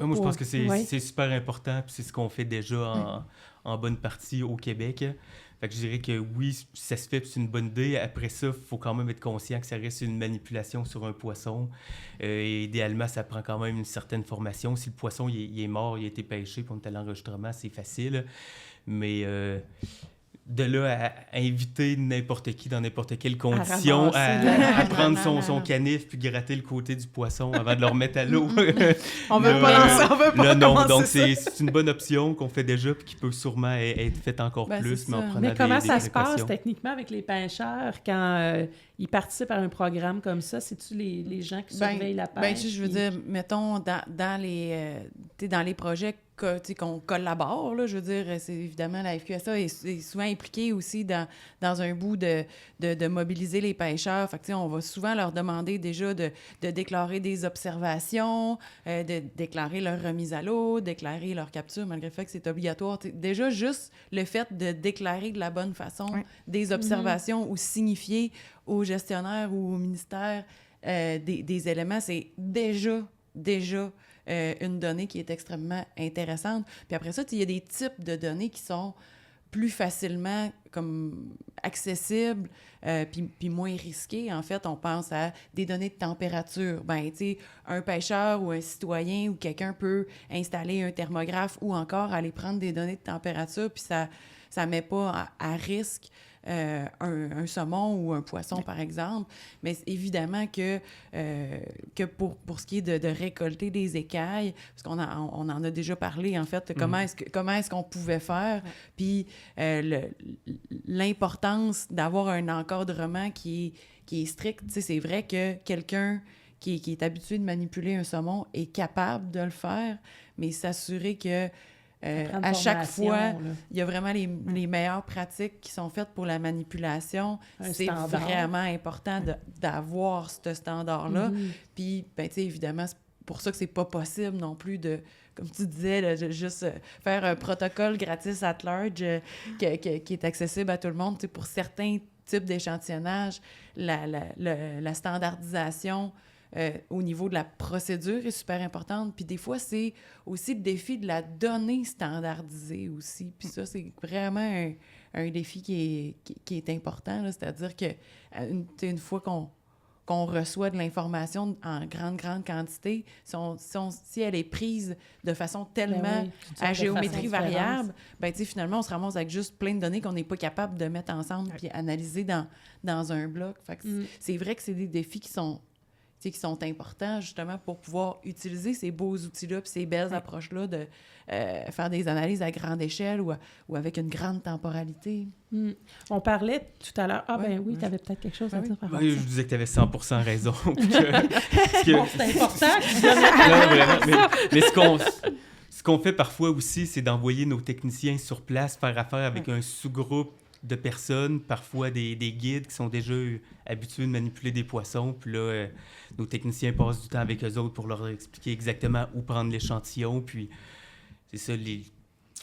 Moi, je pense que c'est super important, puis c'est ce qu'on fait déjà en bonne partie au Québec. Fait que je dirais que oui, ça se fait, puis c'est une bonne idée. Après ça, il faut quand même être conscient que ça reste une manipulation sur un poisson. Et idéalement, ça prend quand même une certaine formation. Si le poisson il est mort, il a été pêché, puis on est à l'enregistrement, c'est facile. Mais de là à inviter n'importe qui dans n'importe quelle condition à prendre son canif puis gratter le côté du poisson avant de le remettre à l'eau. On veut pas lancer, on veut pas non, donc c'est une bonne option qu'on fait déjà puis qui peut sûrement être faite encore plus, mais en prenant Mais comment ça se passe précautions. Techniquement avec les pêcheurs quand ils participent à un programme comme ça? C'est-tu les gens qui surveillent la pêche? Je veux dire, mettons, dans les projets qu'on collabore, là, je veux dire, c'est évidemment la FQSA est souvent impliquée aussi dans un bout de mobiliser les pêcheurs. Fait que, on va souvent leur demander déjà de déclarer des observations, de déclarer leur remise à l'eau, déclarer leur capture, malgré le fait que c'est obligatoire. Déjà, juste le fait de déclarer de la bonne façon des observations ou signifier aux gestionnaires ou au ministère des éléments, c'est déjà une donnée qui est extrêmement intéressante. Puis après ça, il y a des types de données qui sont plus facilement comme accessibles puis moins risquées. En fait, on pense à des données de température. Ben, tu sais, un pêcheur ou un citoyen ou quelqu'un peut installer un thermographe ou encore aller prendre des données de température, puis ça met pas à risque un saumon ou un poisson, par exemple. Mais évidemment que pour ce qui est de récolter des écailles, parce qu'on on en a déjà parlé, en fait, comment est-ce qu'on pouvait faire, puis l'importance d'avoir un encadrement qui est strict. Tu sais, c'est vrai que quelqu'un qui est habitué de manipuler un saumon est capable de le faire, mais s'assurer que à chaque fois, il y a vraiment les meilleures pratiques qui sont faites pour la manipulation. C'est vraiment important d'avoir ce standard-là. Puis, ben, tu sais, évidemment, c'est pour ça que c'est pas possible non plus de, comme tu disais, là, juste faire un protocole gratis at large qui est accessible à tout le monde. Tu sais, pour certains types d'échantillonnage, la standardisation au niveau de la procédure est super importante. Puis des fois, c'est aussi le défi de la donnée standardisée aussi. Puis ça, c'est vraiment un défi qui est important, là. C'est-à-dire que une fois qu'on reçoit de l'information en grande quantité, si elle est prise de façon tellement à géométrie variable, ben, finalement, on se ramasse avec juste plein de données qu'on n'est pas capable de mettre ensemble puis analyser dans un bloc. Fait que c'est vrai que c'est des défis qui sont importants, justement, pour pouvoir utiliser ces beaux outils-là puis ces belles approches-là de faire des analyses à grande échelle ou avec une grande temporalité. On parlait tout à l'heure... oui, tu avais peut-être quelque chose à dire par rapport à ça. Je disais que tu avais 100% raison. Bon, c'est important. Mais ce qu'on fait parfois aussi, c'est d'envoyer nos techniciens sur place faire affaire avec un sous-groupe de personnes, parfois des guides qui sont déjà habitués de manipuler des poissons. Puis là, nos techniciens passent du temps avec eux autres pour leur expliquer exactement où prendre l'échantillon. Puis c'est ça,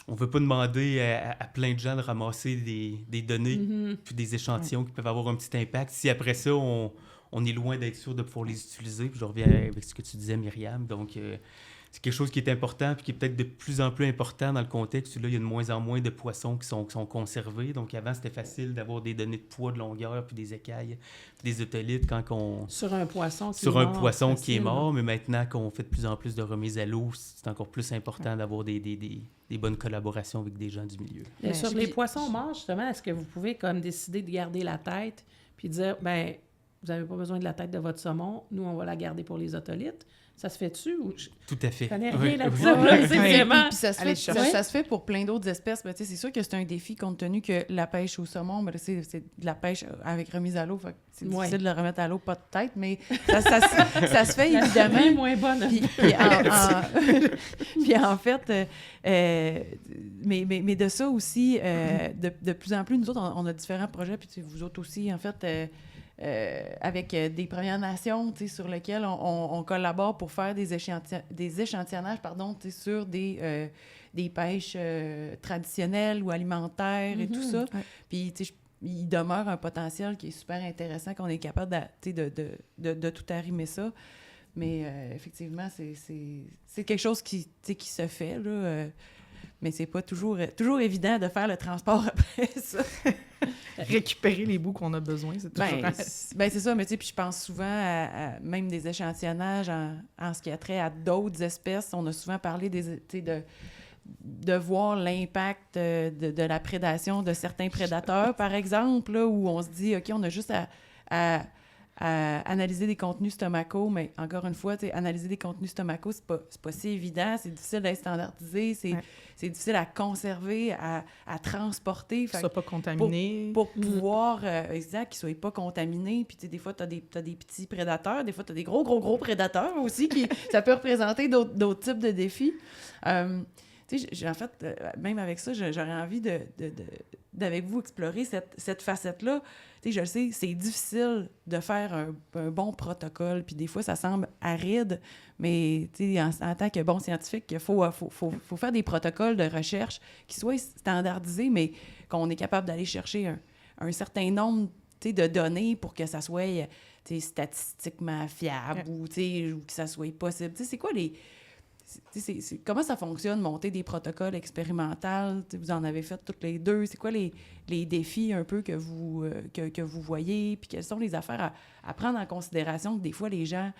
on ne veut pas demander à plein de gens de ramasser des données puis des échantillons qui peuvent avoir un petit impact. Si après ça, on est loin d'être sûr de pouvoir les utiliser. Puis je reviens avec ce que tu disais, Myriam. Donc, c'est quelque chose qui est important puis qui est peut-être de plus en plus important dans le contexte où là, il y a de moins en moins de poissons qui sont conservés. Donc, avant, c'était facile d'avoir des données de poids, de longueur, puis des écailles, puis des otolithes Sur un poisson qui est mort, mais maintenant qu'on fait de plus en plus de remises à l'eau, c'est encore plus important d'avoir des bonnes collaborations avec des gens du milieu. Et sur les poissons morts, justement, est-ce que vous pouvez comme décider de garder la tête puis dire, ben vous n'avez pas besoin de la tête de votre saumon, nous, on va la garder pour les otolithes? Ça se fait-tu? Tout à fait. Je connais rien là-dessus. Puis ça se fait pour plein d'autres espèces. Ben, c'est sûr que c'est un défi compte tenu que la pêche au saumon, ben, c'est de la pêche avec remise à l'eau. Fait que c'est difficile de le remettre à l'eau, pas de tête, mais ça se fait évidemment. La moins bonne. Puis en fait, mais de ça aussi, de plus en plus, nous autres, on a différents projets, puis vous autres aussi, en fait... avec des Premières Nations sur lesquelles on collabore pour faire des échantillonnages sur des pêches traditionnelles ou alimentaires et tout ça. Ouais. Puis il demeure un potentiel qui est super intéressant, qu'on est capable de tout arrimer ça. Mais effectivement, c'est quelque chose qui se fait, là. Mais c'est pas toujours évident de faire le transport après ça. Récupérer les bouts qu'on a besoin, c'est toujours... c'est ça, mais tu sais, puis je pense souvent à même des échantillonnages en ce qui a trait à d'autres espèces. On a souvent parlé de voir l'impact de la prédation de certains prédateurs, par exemple, là, où on se dit, OK, on a juste à analyser des contenus stomacaux, mais encore une fois, analyser des contenus stomacaux, c'est pas si évident, c'est difficile d'être standardisé, c'est difficile à conserver, à transporter. Qu'ils ne soient pas contaminés. Pour pouvoir, qu'ils ne soient pas contaminés. Puis, des fois, tu as des petits prédateurs, des fois, tu as des gros prédateurs aussi, ça peut représenter d'autres types de défis. En fait, même avec ça, j'aurais envie d'avec vous explorer cette facette-là. Je le sais, c'est difficile de faire un bon protocole, puis des fois, ça semble aride, mais en tant que bon scientifique, il faut faire des protocoles de recherche qui soient standardisés, mais qu'on est capable d'aller chercher un certain nombre de données pour que ça soit statistiquement fiable ou que ça soit possible. C'est quoi les... comment ça fonctionne, monter des protocoles expérimentaux? Vous en avez fait toutes les deux. C'est quoi les défis un peu que vous voyez? Puis quelles sont les affaires à prendre en considération que des fois, les gens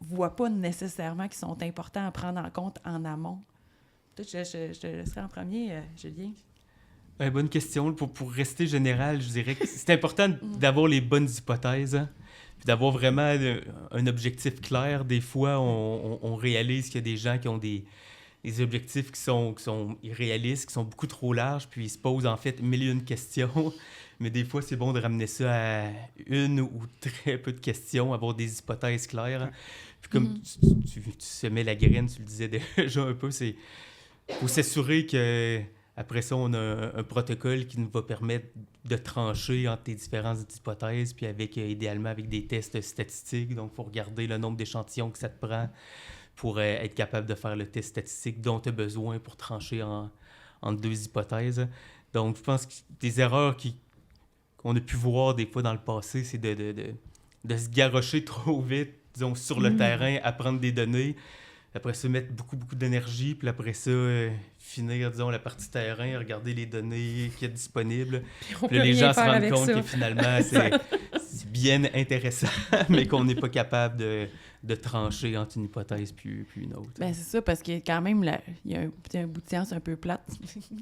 ne voient pas nécessairement qui sont importants à prendre en compte en amont? Peut-être je te laisserai en premier, Julien. Bonne question. Pour rester général, je dirais que c'est important d'avoir les bonnes hypothèses, hein? Puis d'avoir vraiment un objectif clair. Des fois, on réalise qu'il y a des gens qui ont des objectifs qui sont irréalistes, qui sont beaucoup trop larges, puis ils se posent en fait 1001 questions. Mais des fois, c'est bon de ramener ça à une ou très peu de questions, avoir des hypothèses claires. Puis comme tu semais la graine, tu le disais déjà un peu, faut s'assurer que après ça, on a un protocole qui nous va permettre de trancher entre les différentes hypothèses, puis idéalement avec des tests statistiques. Donc, il faut regarder le nombre d'échantillons que ça te prend pour être capable de faire le test statistique dont tu as besoin pour trancher entre deux hypothèses. Donc, je pense que des erreurs qu'on a pu voir des fois dans le passé, c'est de se garrocher trop vite disons, sur le terrain, à prendre des données, après ça, mettre beaucoup, beaucoup d'énergie, puis après ça, finir, disons, la partie terrain, regarder les données qu'il y a disponibles. Puis là, les gens se rendent compte que finalement, c'est bien intéressant, mais qu'on n'est pas capable de trancher entre une hypothèse puis une autre. Ben c'est ça, parce que quand même, il y a un bout de science un peu plate,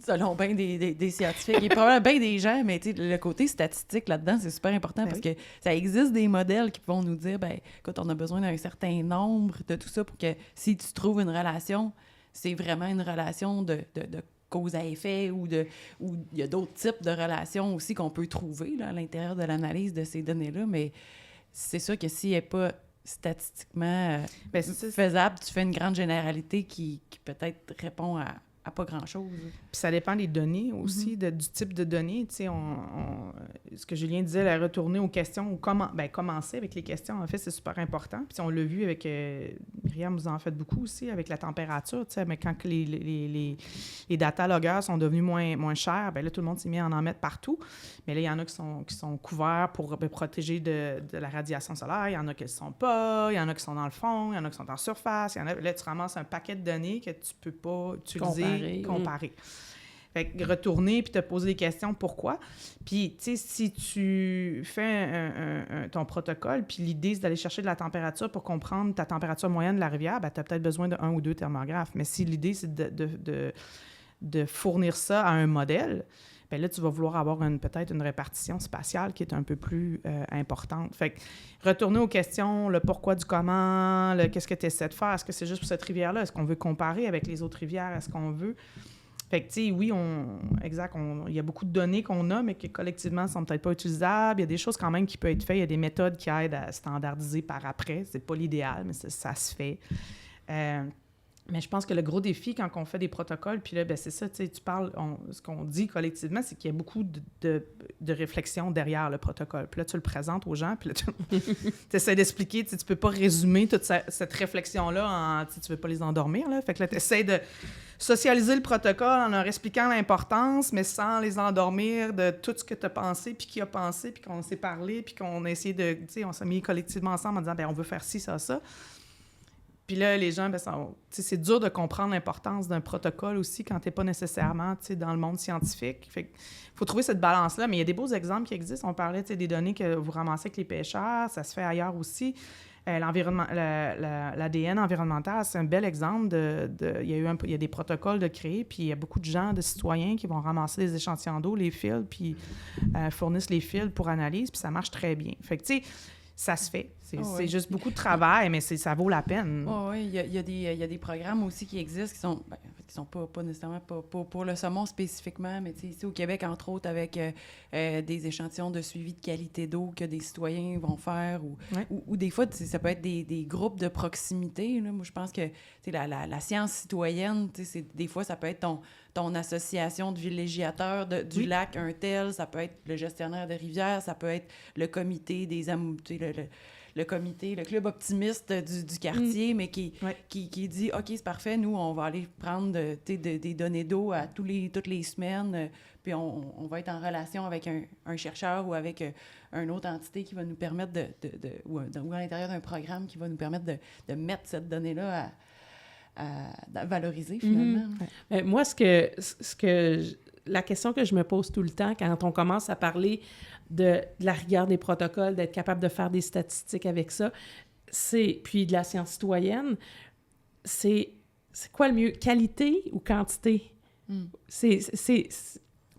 selon bien des scientifiques. Il y a probablement bien des gens, mais le côté statistique là-dedans, c'est super important parce que ça existe des modèles qui vont nous dire, ben écoute, on a besoin d'un certain nombre de tout ça pour que si tu trouves une relation, c'est vraiment une relation de cause à effet ou il y a d'autres types de relations aussi qu'on peut trouver là, à l'intérieur de l'analyse de ces données-là, mais c'est sûr que s'il n'est pas statistiquement faisable, tu fais une grande généralité qui peut-être répond à pas grand-chose. Puis ça dépend des données aussi, du type de données. Tu sais, ce que Julien disait, la retourner aux questions, ou commencer avec les questions, en fait, c'est super important. Puis on l'a vu avec... Myriam, vous en faites beaucoup aussi, avec la température, tu sais, mais quand les data loggers sont devenus moins chers, bien là, tout le monde s'est mis à en mettre partout. Mais là, il y en a qui sont couverts pour protéger de la radiation solaire, il y en a qui ne le sont pas, il y en a qui sont dans le fond, il y en a qui sont en surface, là, tu ramasses un paquet de données que tu peux pas utiliser, comparer. Fait que retourner puis te poser des questions, pourquoi? Puis, tu sais, si tu fais ton protocole, puis l'idée, c'est d'aller chercher de la température pour comprendre ta température moyenne de la rivière, bien, tu as peut-être besoin d'1 ou 2 thermographes. Mais si l'idée, c'est de fournir ça à un modèle, bien là, tu vas vouloir avoir peut-être une répartition spatiale qui est un peu plus importante. Fait que retourner aux questions, le pourquoi du comment, qu'est-ce que tu essaies de faire? Est-ce que c'est juste pour cette rivière-là? Est-ce qu'on veut comparer avec les autres rivières? Est-ce qu'on veut... Fait que, tu sais, oui, il y a beaucoup de données qu'on a, mais qui collectivement ne sont peut-être pas utilisables. Il y a des choses quand même qui peuvent être faites. Il y a des méthodes qui aident à standardiser par après. C'est pas l'idéal, mais ça se fait. Mais je pense que le gros défi, quand on fait des protocoles, puis là, ben c'est ça, tu sais, tu parles, ce qu'on dit collectivement, c'est qu'il y a beaucoup de réflexion derrière le protocole. Puis là, tu le présentes aux gens, puis là, tu essaies d'expliquer, tu peux pas résumer toute cette réflexion-là, tu veux pas les endormir, là. Fait que là, tu essaies de socialiser le protocole en leur expliquant l'importance, mais sans les endormir de tout ce que tu as pensé, puis qui a pensé, puis qu'on s'est parlé, puis qu'on a essayé de, tu sais, on s'est mis collectivement ensemble en disant, ben on veut faire ci, ça. Puis là, les gens, c'est dur de comprendre l'importance d'un protocole aussi quand tu n'es pas nécessairement dans le monde scientifique. Fait qu'il faut trouver cette balance-là. Mais il y a des beaux exemples qui existent. On parlait des données que vous ramassez avec les pêcheurs. Ça se fait ailleurs aussi. L'ADN environnemental, c'est un bel exemple il y a des protocoles de créer, puis il y a beaucoup de gens, de citoyens qui vont ramasser les échantillons d'eau, les fils, puis fournissent les fils pour analyse, puis ça marche très bien. Fait que, tu sais, ça se fait. C'est juste beaucoup de travail, mais ça vaut la peine. Oui, il y a des programmes aussi qui existent qui sont pas nécessairement pour le saumon spécifiquement, mais ici au Québec, entre autres, avec des échantillons de suivi de qualité d'eau que des citoyens vont faire ou des fois, ça peut être des groupes de proximité. Là. Moi, je pense que la science citoyenne, des fois, ça peut être ton association de villégiateurs du lac un tel, ça peut être le gestionnaire de rivière, ça peut être le comité des le comité, le club optimiste du quartier, mais qui dit « OK, c'est parfait, nous, on va aller prendre des données d'eau toutes les semaines, puis on va être en relation avec un chercheur ou avec une autre entité qui va nous permettre ou à l'intérieur d'un programme qui va nous permettre de mettre cette donnée-là à valoriser, finalement. Mm-hmm. Moi, la question que je me pose tout le temps quand on commence à parler de la rigueur des protocoles, d'être capable de faire des statistiques avec ça, puis de la science citoyenne, c'est quoi le mieux, qualité ou quantité?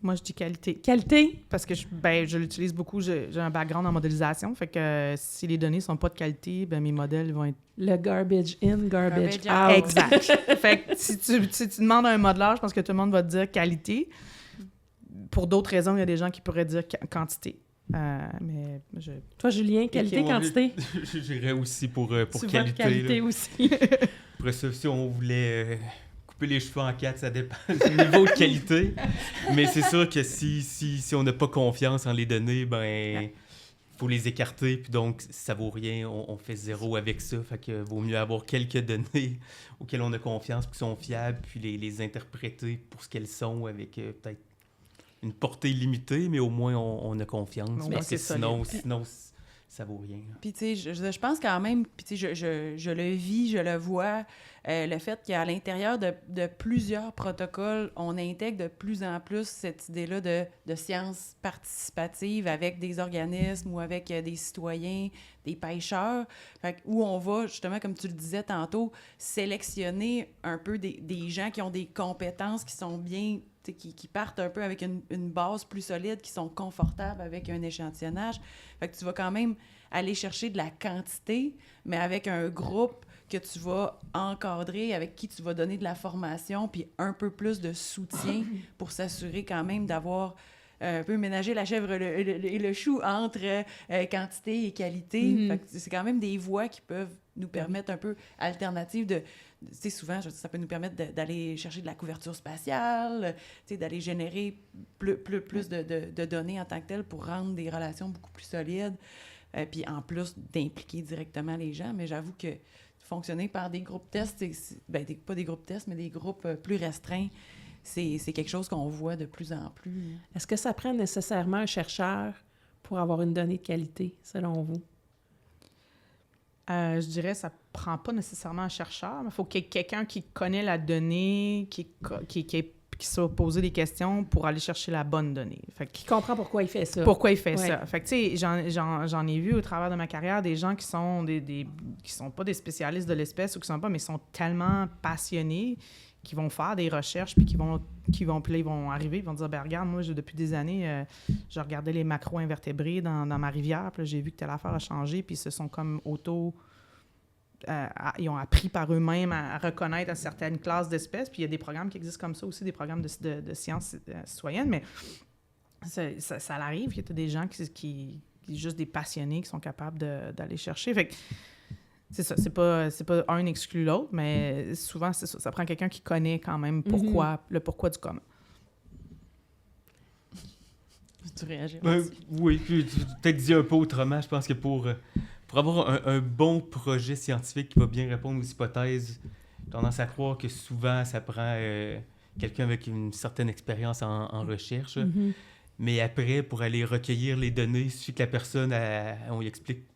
Moi, je dis qualité. Qualité? Parce que je l'utilise beaucoup. J'ai un background en modélisation. Fait que si les données sont pas de qualité, mes modèles vont être... Le garbage in, garbage out. Exact. Fait que si tu demandes à un modeleur, je pense que tout le monde va te dire qualité. Pour d'autres raisons, il y a des gens qui pourraient dire quantité. Toi, Julien, qualité, quantité? J'irais aussi pour tu qualité. Vois qualité aussi. Après ça, si on voulait couper les cheveux en 4, ça dépend du niveau de qualité. Mais c'est sûr que si on n'a pas confiance en les données, faut les écarter. Puis donc, ça vaut rien. On fait zéro avec ça. Fait que vaut mieux avoir quelques données auxquelles on a confiance, qui sont fiables, puis les interpréter pour ce qu'elles sont avec peut-être une portée limitée, mais au moins on a confiance. Non, parce que sinon ça vaut rien. Puis, tu sais, je pense quand même, puis, tu sais, je le vis, je le vois, le fait qu'à l'intérieur de plusieurs protocoles, on intègre de plus en plus cette idée-là de science participative avec des organismes ou avec des citoyens, des pêcheurs, fait, où on va, justement, comme tu le disais tantôt, sélectionner un peu des gens qui ont des compétences qui sont bien... Qui partent un peu avec une base plus solide, qui sont confortables avec un échantillonnage. Fait que tu vas quand même aller chercher de la quantité, mais avec un groupe que tu vas encadrer, avec qui tu vas donner de la formation, puis un peu plus de soutien pour s'assurer quand même d'avoir un peu ménager la chèvre et le chou entre quantité et qualité. Fait que c'est quand même des voies qui peuvent nous permettre un peu alternatives de... Tu sais, souvent, ça peut nous permettre d'aller chercher de la couverture spatiale, tu sais, d'aller générer plus de données en tant que telles pour rendre des relations beaucoup plus solides, puis en plus d'impliquer directement les gens. Mais j'avoue que fonctionner par des groupes tests, pas des groupes tests, mais des groupes plus restreints, c'est quelque chose qu'on voit de plus en plus. Est-ce que ça prend nécessairement un chercheur pour avoir une donnée de qualité, selon vous? Je dirais que ça ne prend pas nécessairement un chercheur, mais il faut qu'il y ait quelqu'un qui connaît la donnée, qui soit poser des questions pour aller chercher la bonne donnée. Fait que, qui comprend pourquoi il fait ça. Pourquoi il fait ça. Fait que, tu sais, j'en ai vu au travers de ma carrière des gens qui sont qui sont pas des spécialistes de l'espèce ou qui sont pas, mais sont tellement passionnés qui vont faire des recherches, puis puis là, ils vont arriver, ils vont dire, ben regarde, moi, depuis des années, je regardais les macro-invertébrés dans ma rivière, puis là, j'ai vu que telle affaire a changé, puis ils se sont comme ils ont appris par eux-mêmes à reconnaître certaines classes d'espèces, puis il y a des programmes qui existent comme ça aussi, des programmes de sciences citoyennes, mais ça arrive, il y a des gens qui juste des passionnés qui sont capables d'aller chercher. Fait que, c'est ça, c'est pas un exclut l'autre, mais souvent, c'est ça prend quelqu'un qui connaît quand même le pourquoi du comment. Tu réagis? Oui, puis peut-être dit un peu autrement, je pense que pour avoir un bon projet scientifique qui va bien répondre aux hypothèses, j'ai tendance à croire que souvent, ça prend quelqu'un avec une certaine expérience en recherche. Mais après, pour aller recueillir les données, il suffit que la personne, on lui explique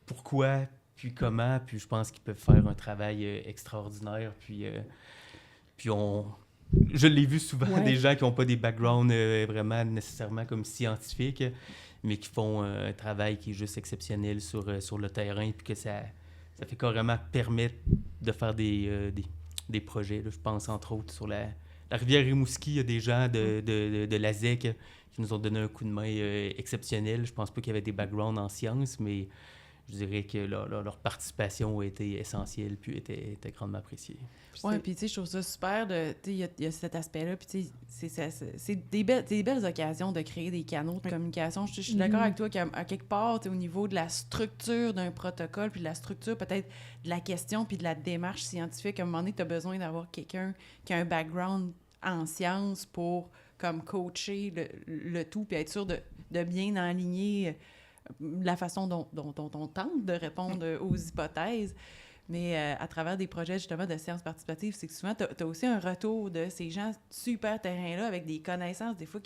pourquoi, puis comment, puis je pense qu'ils peuvent faire un travail extraordinaire. Puis je l'ai vu souvent, des gens qui n'ont pas des backgrounds vraiment nécessairement comme scientifiques, mais qui font un travail qui est juste exceptionnel sur le terrain, puis que ça fait carrément permettre de faire des projets. Là. Je pense entre autres sur la rivière Rimouski, il y a des gens de l'ASEC qui nous ont donné un coup de main exceptionnel. Je pense pas qu'il y avait des backgrounds en sciences, mais je dirais que leur participation a été essentielle puis était grandement appréciée. Oui, puis tu sais, je trouve ça super il y a cet aspect-là, puis tu sais, c'est des belles occasions de créer des canaux de communication. Je suis d'accord avec toi qu'à quelque part, au niveau de la structure d'un protocole, puis de la structure peut-être de la question, puis de la démarche scientifique, à un moment donné, tu as besoin d'avoir quelqu'un qui a un background en sciences pour comme coacher le tout, puis être sûr de bien enligner la façon dont on tente de répondre aux hypothèses. Mais à travers des projets, justement, de sciences participatives, c'est que souvent, tu as aussi un retour de ces gens super terrain-là avec des connaissances, des fois,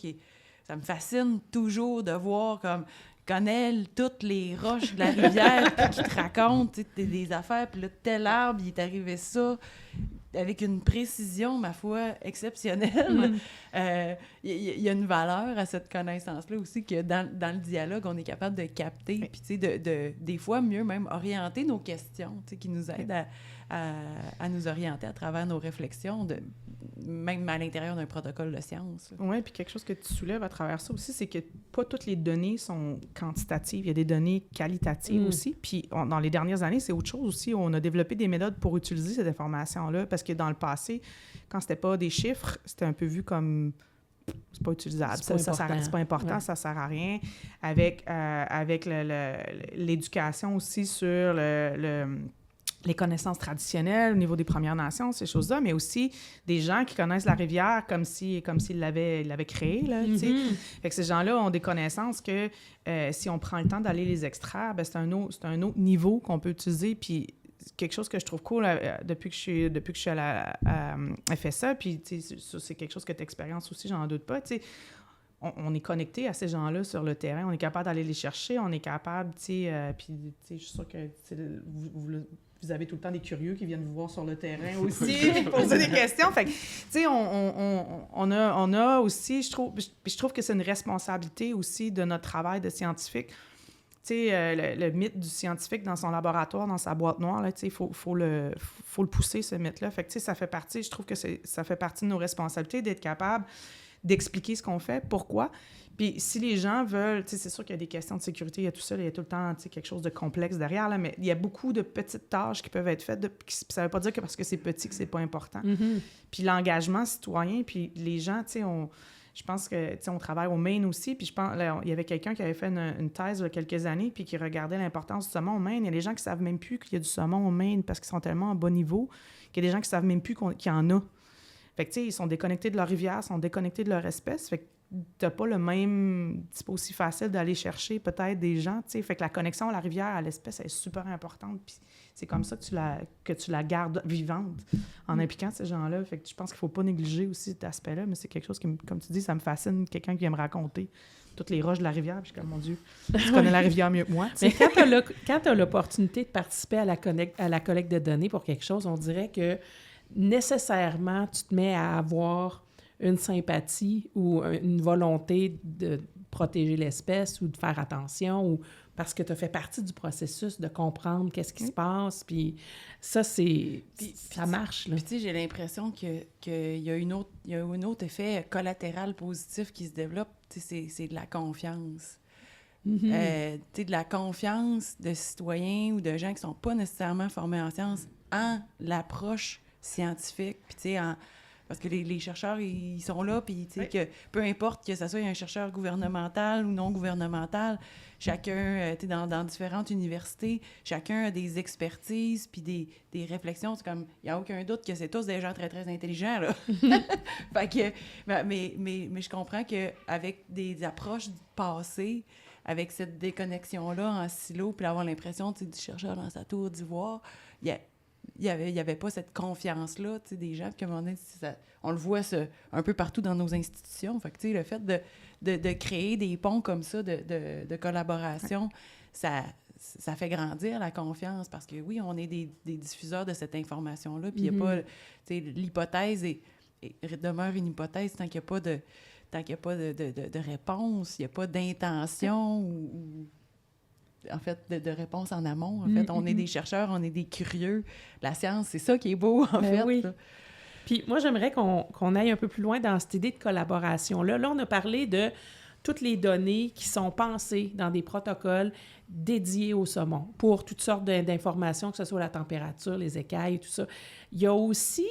ça me fascine toujours de voir comme connaît toutes les roches de la rivière puis qui te racontent des affaires, puis là, tel arbre, il est arrivé ça, avec une précision, ma foi, exceptionnelle. Il y a une valeur à cette connaissance-là aussi que dans le dialogue, on est capable de capter, puis tu sais, des fois, mieux même orienter nos questions, tu sais, qui nous aident à nous orienter à travers nos réflexions, même à l'intérieur d'un protocole de science. Oui, puis quelque chose que tu soulèves à travers ça aussi, c'est que pas toutes les données sont quantitatives. Il y a des données qualitatives aussi. Puis dans les dernières années, c'est autre chose aussi. On a développé des méthodes pour utiliser cette information-là, parce que dans le passé, quand c'était pas des chiffres, c'était un peu vu comme c'est pas utilisable, c'est pas important, ça sert à rien. Avec l'éducation aussi sur les connaissances traditionnelles au niveau des Premières Nations, ces choses-là, mais aussi des gens qui connaissent la rivière comme s'ils l'avaient créée, là, tu sais. Fait que ces gens-là ont des connaissances que si on prend le temps d'aller les extraire, ben c'est un autre niveau qu'on peut utiliser, puis quelque chose que je trouve cool depuis que je suis à la FSA, puis c'est quelque chose que tu expériences aussi, j'en doute pas, tu sais. on est connecté à ces gens-là sur le terrain, on est capable d'aller les chercher, on est capable, puis je suis sûre que vous avez tout le temps des curieux qui viennent vous voir sur le terrain aussi, puis poser des questions. Fait que, tu sais, on a aussi, je trouve que c'est une responsabilité aussi de notre travail de scientifique. Tu sais, le mythe du scientifique dans son laboratoire, dans sa boîte noire, là, tu sais, faut le pousser, ce mythe-là. Fait que, tu sais, ça fait partie, je trouve que ça fait partie de nos responsabilités d'être capable d'expliquer ce qu'on fait, pourquoi. Puis si les gens veulent, tu sais, c'est sûr qu'il y a des questions de sécurité, il y a tout ça, il y a tout le temps, tu sais, quelque chose de complexe derrière, là, mais il y a beaucoup de petites tâches qui peuvent être faites. Ça veut pas dire que parce que c'est petit que c'est pas important. Puis l'engagement citoyen, puis les gens, tu sais, je pense que, tu sais, on travaille au Maine aussi, puis je pense, là, il y avait quelqu'un qui avait fait une thèse il y a quelques années, puis qui regardait l'importance du saumon au Maine. Il y a des gens qui savent même plus qu'il y a du saumon au Maine parce qu'ils sont tellement à bas niveau qu'il y a des gens qui savent même plus qu'il y en a. Fait que, tu sais, ils sont déconnectés de leur rivière, sont déconnectés de leur espèce. Fait que t'as pas le même... C'est pas aussi facile d'aller chercher peut-être des gens, tu sais. Fait que la connexion à la rivière, à l'espèce, elle est super importante. Puis c'est comme ça que tu la gardes vivante en impliquant ces gens-là. Fait que je pense qu'il faut pas négliger aussi cet aspect-là, mais c'est quelque chose qui, comme tu dis, ça me fascine, quelqu'un qui vient me raconter toutes les roches de la rivière. Puis je suis comme, mon Dieu, tu connais la rivière mieux que moi. Mais quand tu as l'opportunité de participer à la collecte de données pour quelque chose, on dirait que nécessairement, tu te mets à avoir une sympathie ou une volonté de protéger l'espèce ou de faire attention, ou parce que tu as fait partie du processus de comprendre qu'est-ce qui se passe, puis ça, ça marche. Là. Puis tu sais, j'ai l'impression qu'il y a un autre effet collatéral positif qui se développe, c'est de la confiance. De la confiance de citoyens ou de gens qui sont pas nécessairement formés en sciences en l'approche scientifique, puis tu sais, parce que les chercheurs, ils sont là, puis tu sais, que peu importe que ce soit un chercheur gouvernemental ou non gouvernemental, chacun, tu sais, dans différentes universités, chacun a des expertises, puis des réflexions. C'est comme, il n'y a aucun doute que c'est tous des gens très, très intelligents, là. Fait que, mais je comprends qu'avec des approches passées, avec cette déconnexion-là en silo, puis avoir l'impression, tu sais, du chercheur dans sa tour d'ivoire, il y avait pas cette confiance-là, tu sais, des gens, puis à un moment donné, on le voit un peu partout dans nos institutions. Fait que, tu sais, le fait de créer des ponts comme ça, de collaboration, ça fait grandir la confiance, parce que, oui, on est des diffuseurs de cette information-là, puis il n'y a pas, tu sais, l'hypothèse demeure une hypothèse tant qu'il n'y a pas de réponse, il n'y a pas d'intention ou en fait, de réponse en amont. En fait, on est des chercheurs, on est des curieux. La science, c'est ça qui est beau, en fait. Oui. Puis moi, j'aimerais qu'on aille un peu plus loin dans cette idée de collaboration-là. Là, on a parlé de toutes les données qui sont pensées dans des protocoles dédiés au saumon pour toutes sortes d'informations, que ce soit la température, les écailles, tout ça. Il y a aussi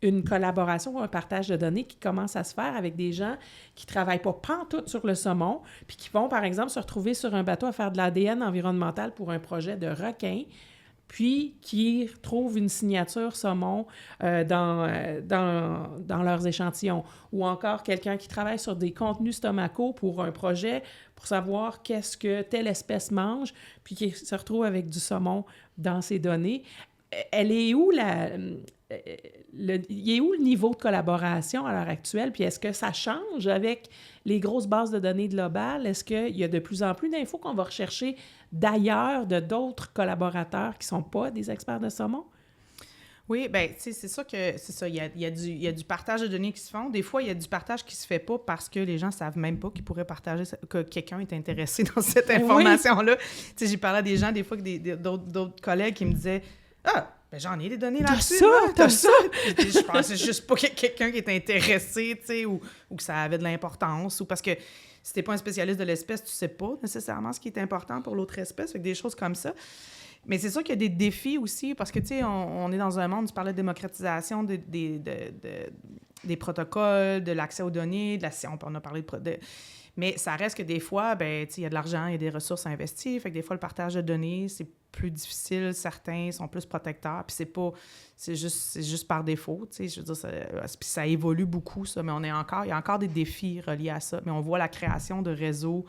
une collaboration ou un partage de données qui commence à se faire avec des gens qui ne travaillent pas pantoute sur le saumon, puis qui vont, par exemple, se retrouver sur un bateau à faire de l'ADN environnemental pour un projet de requin, puis qui retrouvent une signature saumon dans leurs échantillons. Ou encore quelqu'un qui travaille sur des contenus stomacaux pour un projet pour savoir qu'est-ce que telle espèce mange, puis qui se retrouve avec du saumon dans ses données. Elle est où il est où le niveau de collaboration à l'heure actuelle? Puis est-ce que ça change avec les grosses bases de données globales? Est-ce qu'il y a de plus en plus d'infos qu'on va rechercher d'ailleurs, de d'autres collaborateurs qui ne sont pas des experts de saumon? Oui, bien, tu sais, c'est ça que... C'est ça, il y a du partage de données qui se font. Des fois, il y a du partage qui se fait pas parce que les gens savent même pas qu'ils pourraient partager, que quelqu'un est intéressé dans cette information-là. Tu sais, j'ai parlé à des gens, des fois, d'autres collègues qui me disaient « Ah! Ben, j'en ai des données là-dessus. T'as ça! » Je pensais juste pas qu'il y ait quelqu'un qui est intéressé, tu sais, ou que ça avait de l'importance, ou parce que si t'es pas un spécialiste de l'espèce, tu sais pas nécessairement ce qui est important pour l'autre espèce, fait que des choses comme ça. Mais c'est sûr qu'il y a des défis aussi, parce que, tu sais, on est dans un monde, tu parlais de démocratisation des protocoles, de l'accès aux données, on a parlé de... Mais ça reste que des fois, ben, tu sais, il y a de l'argent, il y a des ressources à investir, fait que des fois, le partage de données, c'est plus difficile, certains sont plus protecteurs, puis c'est juste par défaut, tu sais, je veux dire, ça évolue beaucoup, ça, mais il y a encore des défis reliés à ça, mais on voit la création de réseaux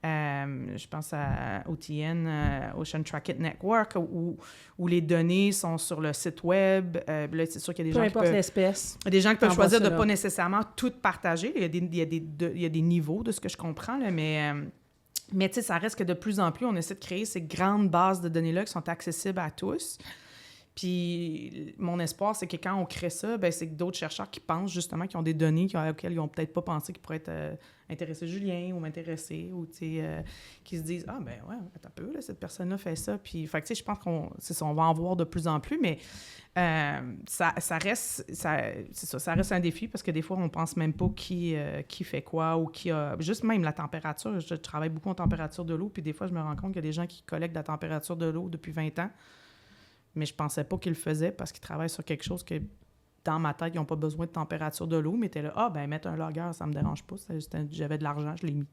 Je pense à OTN, Ocean Track Network, où les données sont sur le site web. Là, c'est sûr qu'il y a des gens qui peuvent... l'espèce. Il y a des gens qui peuvent choisir de ne là. pas nécessairement tout partager. Il y a des niveaux de ce que je comprends, là, mais tu sais, ça reste que de plus en plus, on essaie de créer ces grandes bases de données-là qui sont accessibles à tous. Puis mon espoir, c'est que quand on crée ça, ben c'est que d'autres chercheurs qui pensent justement, qui ont des données auxquelles ils n'ont peut-être pas pensé, qui pourraient intéresser Julien ou m'intéresser, ou qui se disent « Ah, ben ouais, attends un peu, là, cette personne-là fait ça. » Puis, fait que, tu sais, je pense on va en voir de plus en plus, mais ça reste un défi parce que des fois, on pense même pas qui fait quoi ou qui a... Juste même la température. Je travaille beaucoup en température de l'eau, puis des fois, je me rends compte qu'il y a des gens qui collectent la température de l'eau depuis 20 ans. Mais je pensais pas qu'ils le faisaient parce qu'ils travaillent sur quelque chose que, dans ma tête, ils n'ont pas besoin de température de l'eau, mais t'es là, ah, ben mettre un logger, ça me dérange pas. J'avais de l'argent, je l'ai mis.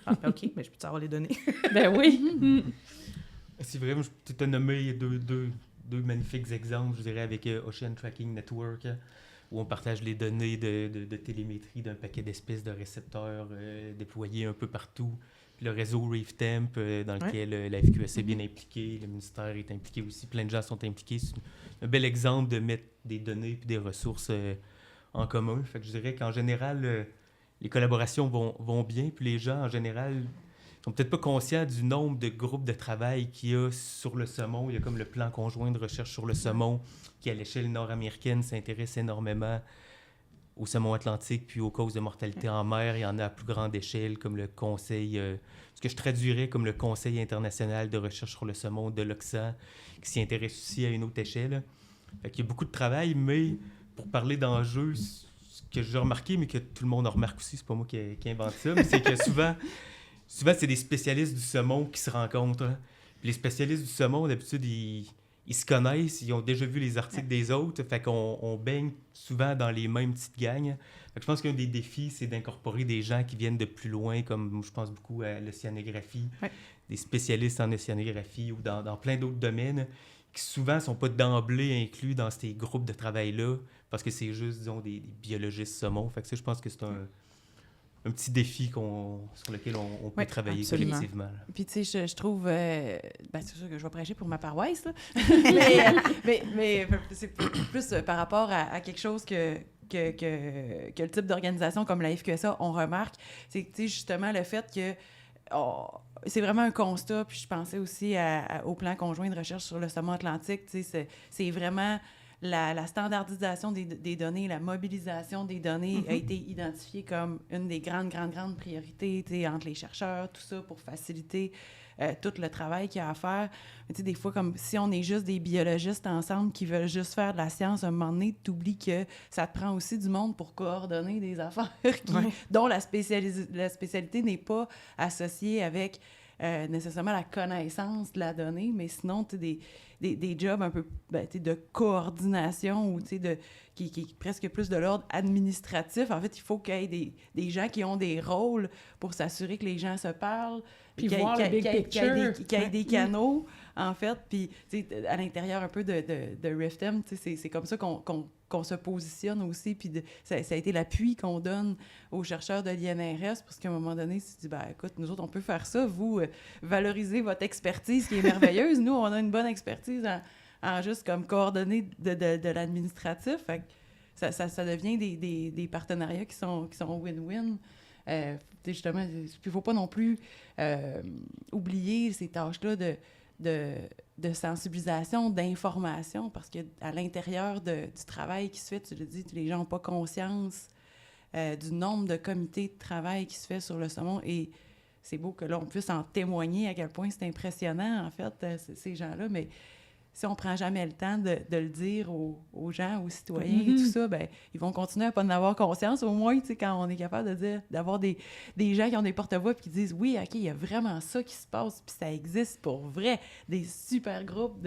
Ah, ben, OK, mais je peux savoir les données. Ben oui. C'est vrai, je t'ai nommé deux magnifiques exemples, je dirais, avec Ocean Tracking Network, où on partage les données de télémétrie d'un paquet d'espèces de récepteurs déployés un peu partout. Puis le réseau ReefTemp, dans lequel la FQSC est bien impliquée, le ministère est impliqué aussi, plein de gens sont impliqués. C'est un bel exemple de mettre des données et des ressources en commun. Fait que je dirais qu'en général, les collaborations vont bien, puis les gens, en général, sont peut-être pas conscients du nombre de groupes de travail qu'il y a sur le saumon. Il y a comme le plan conjoint de recherche sur le saumon qui, à l'échelle nord-américaine, s'intéresse énormément au saumon atlantique puis aux causes de mortalité en mer. Il y en a à plus grande échelle, comme le Conseil, ce que je traduirais comme le Conseil international de recherche sur le saumon de l'Océan, qui s'y intéresse aussi à une autre échelle. Fait qu'il y a beaucoup de travail, mais pour parler d'enjeux, ce que j'ai remarqué, mais que tout le monde en remarque aussi, c'est pas moi qui invente ça, mais c'est que souvent, c'est des spécialistes du saumon qui se rencontrent. Hein. Puis les spécialistes du saumon, d'habitude, ils se connaissent, ils ont déjà vu les articles des autres, fait qu'on baigne souvent dans les mêmes petites gangs. Fait que je pense qu'un des défis, c'est d'incorporer des gens qui viennent de plus loin, comme je pense beaucoup à l'océanographie, des spécialistes en océanographie ou dans plein d'autres domaines, qui souvent ne sont pas d'emblée inclus dans ces groupes de travail-là, parce que c'est juste, disons, des biologistes saumon. Fait que ça, je pense que c'est un petit défi sur lequel on peut travailler collectivement. Puis, tu sais, je trouve... c'est sûr que je vais prêcher pour ma paroisse, là. mais c'est plus par rapport à quelque chose que le type d'organisation comme la FQSA, on remarque. C'est, tu sais, justement, le fait que... c'est vraiment un constat, puis je pensais aussi au plan conjoint de recherche sur le saumon atlantique. Tu sais, c'est vraiment... La standardisation des données, la mobilisation des données a été identifiée comme une des grandes priorités entre les chercheurs, tout ça pour faciliter tout le travail qu'il y a à faire. Mais des fois, comme si on est juste des biologistes ensemble qui veulent juste faire de la science, à un moment donné, tu oublies que ça te prend aussi du monde pour coordonner des affaires dont la spécialité n'est pas associée avec nécessairement la connaissance de la donnée, mais sinon, tu sais, des jobs un peu de coordination ou qui est presque plus de l'ordre administratif. En fait, il faut qu'il y ait des gens qui ont des rôles pour s'assurer que les gens se parlent, puis voir le big picture. Qu'il y ait des canaux, en fait. Puis, à l'intérieur un peu de ReefTemp, c'est comme ça qu'on se positionne aussi. Puis ça a été l'appui qu'on donne aux chercheurs de l'INRS, parce qu'à un moment donné, si tu dis, écoute, nous autres, on peut faire ça. Vous, valorisez votre expertise qui est merveilleuse. Nous, on a une bonne expertise en juste comme coordonner de l'administratif. Fait que ça devient des partenariats qui sont win-win. Justement, il ne faut pas non plus oublier ces tâches-là de sensibilisation, d'information, parce qu'à l'intérieur du travail qui se fait, tu le dis, les gens n'ont pas conscience du nombre de comités de travail qui se fait sur le saumon, et c'est beau que là, on puisse en témoigner à quel point c'est impressionnant, en fait, ces gens-là, mais si on ne prend jamais le temps de le dire aux gens, aux citoyens et tout ça, ils vont continuer à ne pas en avoir conscience. Au moins, quand on est capable de dire, d'avoir des gens qui ont des porte-voix et qui disent « Oui, OK, il y a vraiment ça qui se passe, puis ça existe pour vrai. » Des super groupes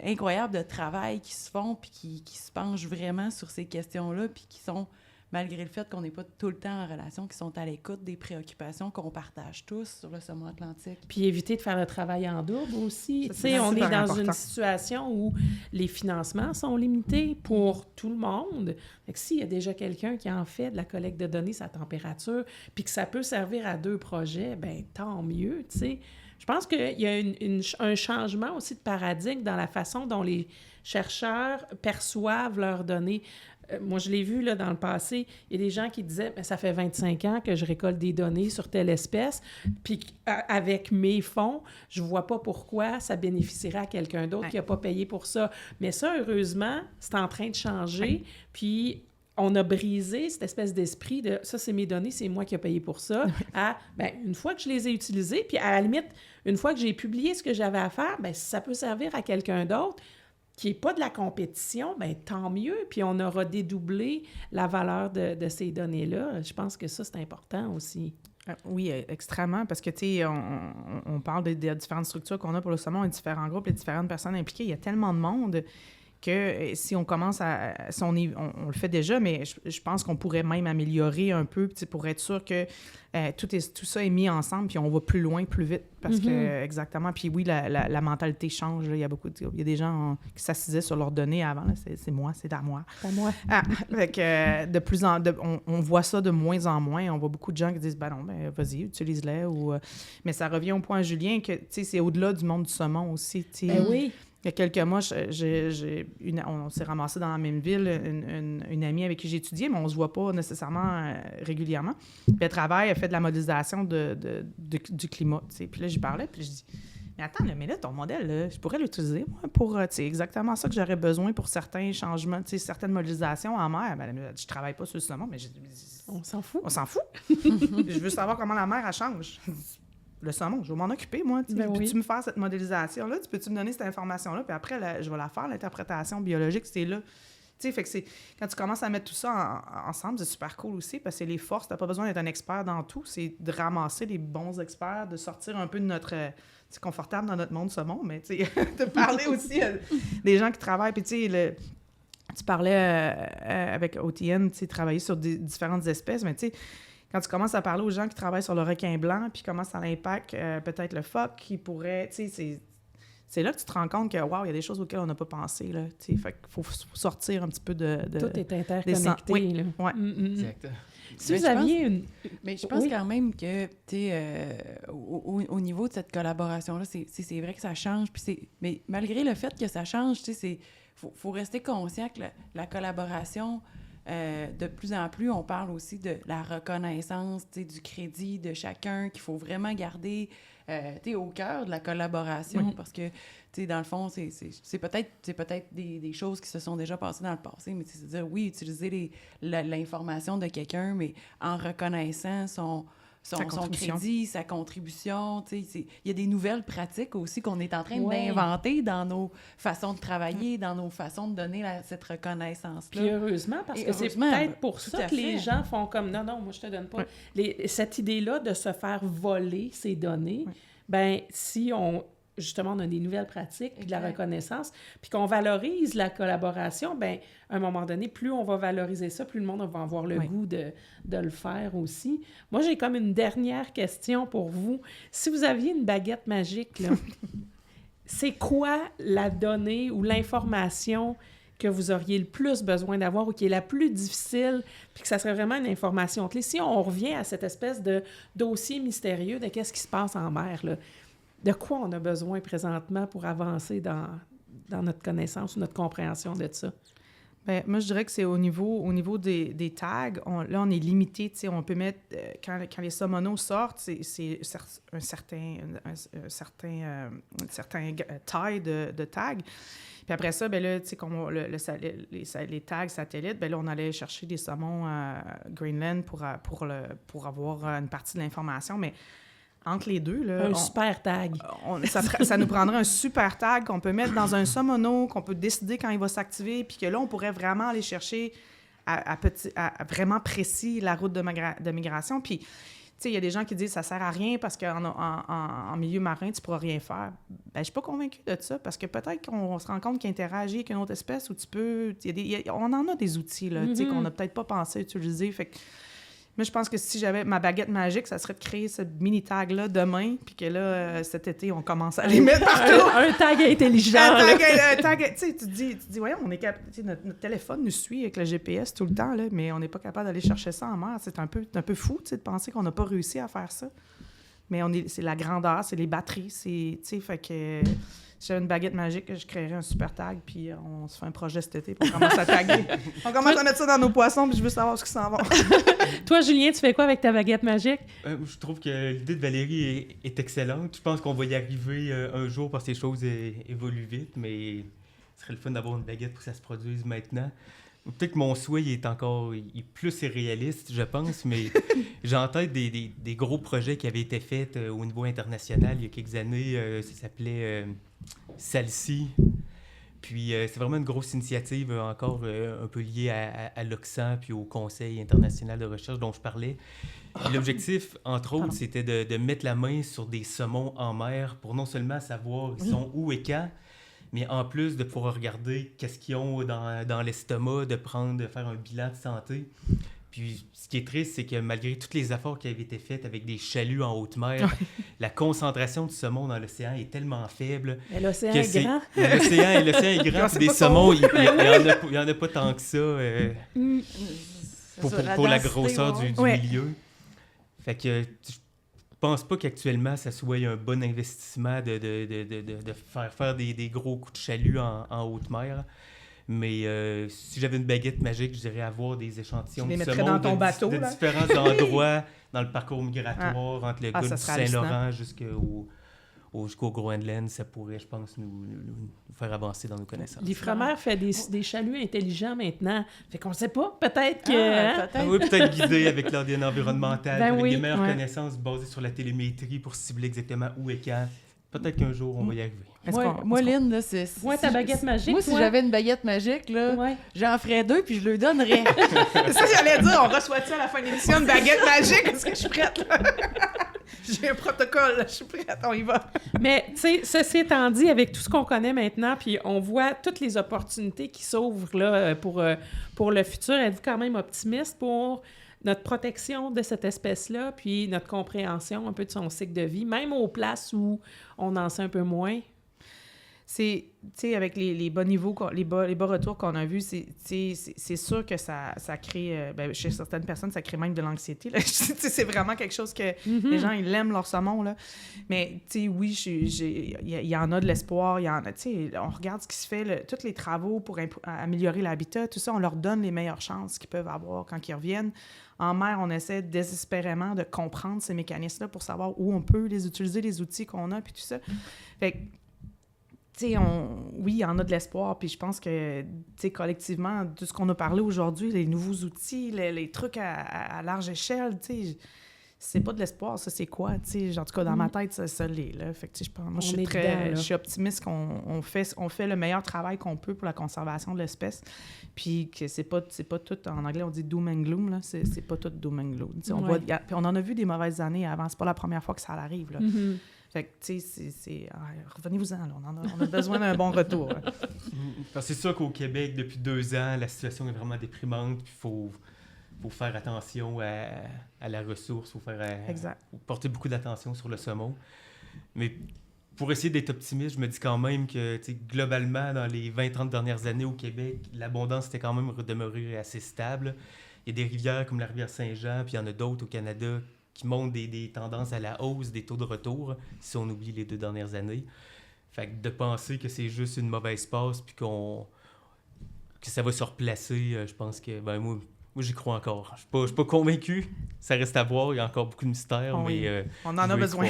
incroyables de travail qui se font puis qui se penchent vraiment sur ces questions-là puis qui sont malgré le fait qu'on n'est pas tout le temps en relation, qui sont à l'écoute des préoccupations qu'on partage tous sur le saumon atlantique. Puis éviter de faire le travail en double aussi. Tu sais, on est dans une situation où les financements sont limités pour tout le monde. Fait que s'il y a déjà quelqu'un qui en fait de la collecte de données, sa température, puis que ça peut servir à 2 projets, bien, tant mieux, tu sais. Je pense qu'il y a un changement aussi de paradigme dans la façon dont les chercheurs perçoivent leurs données. Moi, je l'ai vu là, dans le passé, il y a des gens qui disaient « ça fait 25 ans que je récolte des données sur telle espèce, puis avec mes fonds, je vois pas pourquoi ça bénéficierait à quelqu'un d'autre qui n'a pas payé pour ça. » Mais ça, heureusement, c'est en train de changer, puis on a brisé cette espèce d'esprit de « ça, c'est mes données, c'est moi qui ai payé pour ça », à « une fois que je les ai utilisées, puis à la limite, une fois que j'ai publié ce que j'avais à faire, bien, si ça peut servir à quelqu'un d'autre, qui n'est pas de la compétition, bien, tant mieux. Puis on aura dédoublé la valeur de ces données-là. Je pense que ça, c'est important aussi. Oui, extrêmement, parce que, tu sais, on parle des différentes structures qu'on a pour le saumon, les différents groupes, les différentes personnes impliquées. Il y a tellement de monde que si on commence si on le fait déjà, mais je pense qu'on pourrait même améliorer un peu pour être sûr que tout ça est mis ensemble, puis on va plus loin, plus vite, parce que, exactement, puis oui, la mentalité change, là. Il y a des gens qui s'assisaient sur leurs données avant, là. C'est moi, c'est à moi. C'est à moi. Fait que on voit ça de moins en moins, on voit beaucoup de gens qui disent, ben non, ben vas-y, utilise-les, mais ça revient au point, Julien, que, tu sais, c'est au-delà du monde du saumon aussi, tu sais. Ben oui. Il y a quelques mois, on s'est ramassé dans la même ville, une amie avec qui j'ai étudié, mais on ne se voit pas nécessairement régulièrement. Puis elle travaille, elle fait de la modélisation du climat. Tu sais. Puis là, j'y parlais, puis je dis « Mais attends, mais là, ton modèle, là, je pourrais l'utiliser, moi, pour... c'est exactement ça que j'aurais besoin pour certains changements, tu sais, certaines modélisations en mer. » Ben, je travaille pas sur le saumon, mais on s'en fout. On s'en fout. Je veux savoir comment la mer, elle change. Le saumon, je vais m'en occuper, moi. Peux-tu me faire cette modélisation-là? Peux-tu me donner cette information-là? Puis après, je vais la faire, l'interprétation biologique, c'est là. Tu sais, fait que quand tu commences à mettre tout ça ensemble, c'est super cool aussi, parce que c'est les forces, t'as pas besoin d'être un expert dans tout, c'est de ramasser les bons experts, de sortir un peu de notre... c'est confortable dans notre monde saumon, mais tu sais, de parler aussi des gens qui travaillent. Puis tu sais, tu parlais avec OTN, tu sais, travailler sur différentes espèces, mais tu sais, quand tu commences à parler aux gens qui travaillent sur le requin blanc, puis comment ça impacte peut-être le phoque, qui pourrait, tu sais, c'est là que tu te rends compte que, wow, il y a des choses auxquelles on n'a pas pensé, là, tu sais, fait qu'il faut sortir un petit peu de tout est interconnecté, oui, là. Ouais. Exact. Si vous aviez une... Mais je pense quand même que, tu sais, au niveau de cette collaboration-là, c'est vrai que ça change, puis mais malgré le fait que ça change, tu sais, faut rester conscient que la collaboration... de plus en plus, on parle aussi de la reconnaissance, du crédit de chacun, qu'il faut vraiment garder au cœur de la collaboration, parce que, dans le fond, c'est peut-être des choses qui se sont déjà passées dans le passé, mais c'est dire, oui, utiliser l'information de quelqu'un, mais en reconnaissant son crédit, sa contribution. Il y a des nouvelles pratiques aussi qu'on est en train d'inventer dans nos façons de travailler, dans nos façons de donner cette reconnaissance-là. Puis heureusement, parce que c'est peut-être pour ça que les gens font comme « Non, moi, je te donne pas. » Cette idée-là de se faire voler ces données, bien, si on a des nouvelles pratiques, puis de la reconnaissance, puis qu'on valorise la collaboration, bien, à un moment donné, plus on va valoriser ça, plus le monde va avoir le goût de le faire aussi. Moi, j'ai comme une dernière question pour vous. Si vous aviez une baguette magique, là, c'est quoi la donnée ou l'information que vous auriez le plus besoin d'avoir ou qui est la plus difficile, puis que ça serait vraiment une information clé? Si on revient à cette espèce de dossier mystérieux de qu'est-ce qui se passe en mer, là, de quoi on a besoin présentement pour avancer dans notre connaissance ou notre compréhension de ça? Bien, moi, je dirais que c'est au niveau des tags. On est limité. Tu sais, on peut mettre... quand les saumonos sortent, c'est un certain taille de tags. Puis après ça, bien là, tu sais, comme les tags satellites, bien là, on allait chercher des saumons à Greenland pour avoir une partie de l'information, mais entre les deux, là... super tag. Ça nous prendrait un super tag qu'on peut mettre dans un saumono, qu'on peut décider quand il va s'activer, puis que là, on pourrait vraiment aller chercher à vraiment précis la route de migration. Puis, tu sais, il y a des gens qui disent ça sert à rien parce qu'en milieu marin, tu pourras rien faire. Ben, je suis pas convaincue de ça parce que peut-être qu'on se rend compte qu'il interagit avec une autre espèce où tu peux... on en a des outils, là, tu sais, qu'on n'a peut-être pas pensé utiliser. Fait que moi, je pense que si j'avais ma baguette magique, ça serait de créer ce mini-tag-là demain, puis que là, cet été, on commence à les mettre partout. Un tag intelligent. Un tag, tu sais, tu te dis, voyons, on est capable, notre téléphone nous suit avec le GPS tout le temps, là, mais on n'est pas capable d'aller chercher ça en mer. C'est un peu fou, tu sais, de penser qu'on n'a pas réussi à faire ça. Mais c'est la grandeur, c'est les batteries, tu sais, fait que... Si j'avais une baguette magique, je créerais un super tag, puis on se fait un projet cet été, puis on commence à taguer. On commence à mettre ça dans nos poissons, puis je veux savoir ce qui s'en va. Toi, Julien, tu fais quoi avec ta baguette magique? Je trouve que l'idée de Valérie est excellente. Je pense qu'on va y arriver un jour parce que les choses évoluent vite, mais ce serait le fun d'avoir une baguette pour que ça se produise maintenant. Peut-être que mon souhait il est plus irréaliste, je pense, mais j'ai en tête des gros projets qui avaient été faits au niveau international il y a quelques années. Ça s'appelait Salsi. Puis c'est vraiment une grosse initiative, encore un peu liée à l'Ocsan puis au Conseil international de recherche dont je parlais. Puis l'objectif, entre autres, c'était de mettre la main sur des saumons en mer pour non seulement savoir ils sont où et quand, mais en plus de pouvoir regarder qu'est-ce qu'ils ont dans l'estomac, de faire un bilan de santé. Puis ce qui est triste, c'est que malgré tous les efforts qui avaient été faits avec des chaluts en haute mer, la concentration de saumon dans l'océan est tellement faible. Et l'océan est grand. L'océan est grand, puis des saumons, il n'y en a pas tant que ça pour la grosseur du milieu. Fait que je pense pas qu'actuellement, ça soit un bon investissement de faire des gros coups de chalut en haute mer. Mais si j'avais une baguette magique, je dirais avoir des échantillons de saumon dans ton bateau, de différents endroits dans le parcours migratoire entre le golfe du Saint-Laurent jusqu'au Groenland. Ça pourrait, je pense, nous faire avancer dans nos connaissances. L'Ifremer fait des chaluts intelligents maintenant. Fait qu'on sait pas. Peut-être que... Oui, peut-être guidé avec l'ADN environnemental, avec des meilleures connaissances basées sur la télémétrie pour cibler exactement où et quand. Peut-être qu'un jour, on va y arriver. Moi, Lynn, là, c'est... Ouais, ta baguette magique, moi, si j'avais une baguette magique, là, j'en ferais 2 puis je le donnerais. C'est ça que j'allais dire. On reçoit-tu à la fin de l'émission une baguette magique? Est-ce que je suis prête, là? J'ai un protocole, là. Je suis prête. On y va. Mais, tu sais, ceci étant dit, avec tout ce qu'on connaît maintenant, puis on voit toutes les opportunités qui s'ouvrent, là, pour le futur, êtes-vous quand même optimiste pour notre protection de cette espèce-là, puis notre compréhension un peu de son cycle de vie, même aux places où on en sait un peu moins? C'est, tu sais, avec les bas niveaux, les bas retours qu'on a vus, c'est sûr que ça crée, chez certaines personnes, ça crée même de l'anxiété. Là. C'est vraiment quelque chose que les gens, ils aiment leur saumon, là. Mais, tu sais, oui, il y en a de l'espoir, il y en a, tu sais, on regarde ce qui se fait, tous les travaux pour améliorer l'habitat, tout ça, on leur donne les meilleures chances qu'ils peuvent avoir quand ils reviennent. En mer, on essaie désespérément de comprendre ces mécanismes-là pour savoir où on peut les utiliser, les outils qu'on a, puis tout ça. Fait que, tu sais, oui, il y en a de l'espoir, puis je pense que, tu sais, collectivement, de ce qu'on a parlé aujourd'hui, les nouveaux outils, les trucs à large échelle, tu sais, c'est pas de l'espoir, ça, c'est quoi, tu sais, en tout cas, dans ma tête, ça l'est, là. Fait que, tu sais, moi, je suis optimiste qu'on fait le meilleur travail qu'on peut pour la conservation de l'espèce, puis que c'est pas tout, en anglais, on dit doom and gloom, là, c'est pas tout doom and gloom. Tu sais, puis on en a vu des mauvaises années avant, c'est pas la première fois que ça arrive, là. Fait que, tu sais, revenez-vous-en, là. On a besoin d'un bon retour. Parce que c'est sûr qu'au Québec, depuis 2 ans, la situation est vraiment déprimante. Puis il faut faire attention à la ressource. Il faut porter beaucoup d'attention sur le saumon. Mais pour essayer d'être optimiste, je me dis quand même que, globalement, dans les 20-30 dernières années au Québec, l'abondance était quand même demeurée assez stable. Il y a des rivières comme la rivière Saint-Jean, puis il y en a d'autres au Canada qui montrent des tendances à la hausse des taux de retour, si on oublie les 2 dernières années. Fait que de penser que c'est juste une mauvaise passe puis que ça va se replacer, je pense que... moi, j'y crois encore. Je suis pas convaincu. Ça reste à voir. Il y a encore beaucoup de mystères, mais... on en a besoin.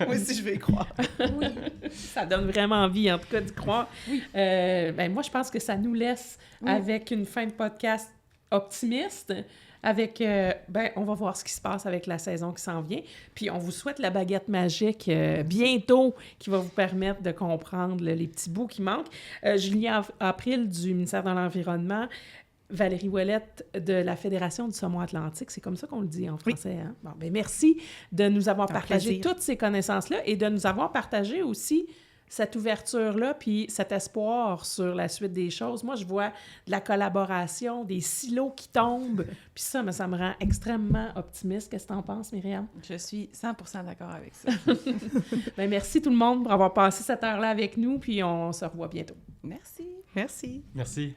Moi aussi, je vais y croire. Oui. Ça donne vraiment envie, en tout cas, d'y croire. Oui. Moi, je pense que ça nous laisse avec une fin de podcast optimiste. Avec, on va voir ce qui se passe avec la saison qui s'en vient. Puis on vous souhaite la baguette magique bientôt qui va vous permettre de comprendre les petits bouts qui manquent. Julien April du ministère de l'Environnement, Valérie Ouellette de la Fédération du saumon atlantique. C'est comme ça qu'on le dit en français. Hein? Bon, ben merci de nous avoir partagé toutes ces connaissances-là et de nous avoir partagé aussi cette ouverture-là puis cet espoir sur la suite des choses. Moi, je vois de la collaboration, des silos qui tombent, puis ça me rend extrêmement optimiste. Qu'est-ce que tu en penses, Myriam? Je suis 100% d'accord avec ça. Ben, merci tout le monde pour avoir passé cette heure-là avec nous, puis on se revoit bientôt. Merci. Merci. Merci.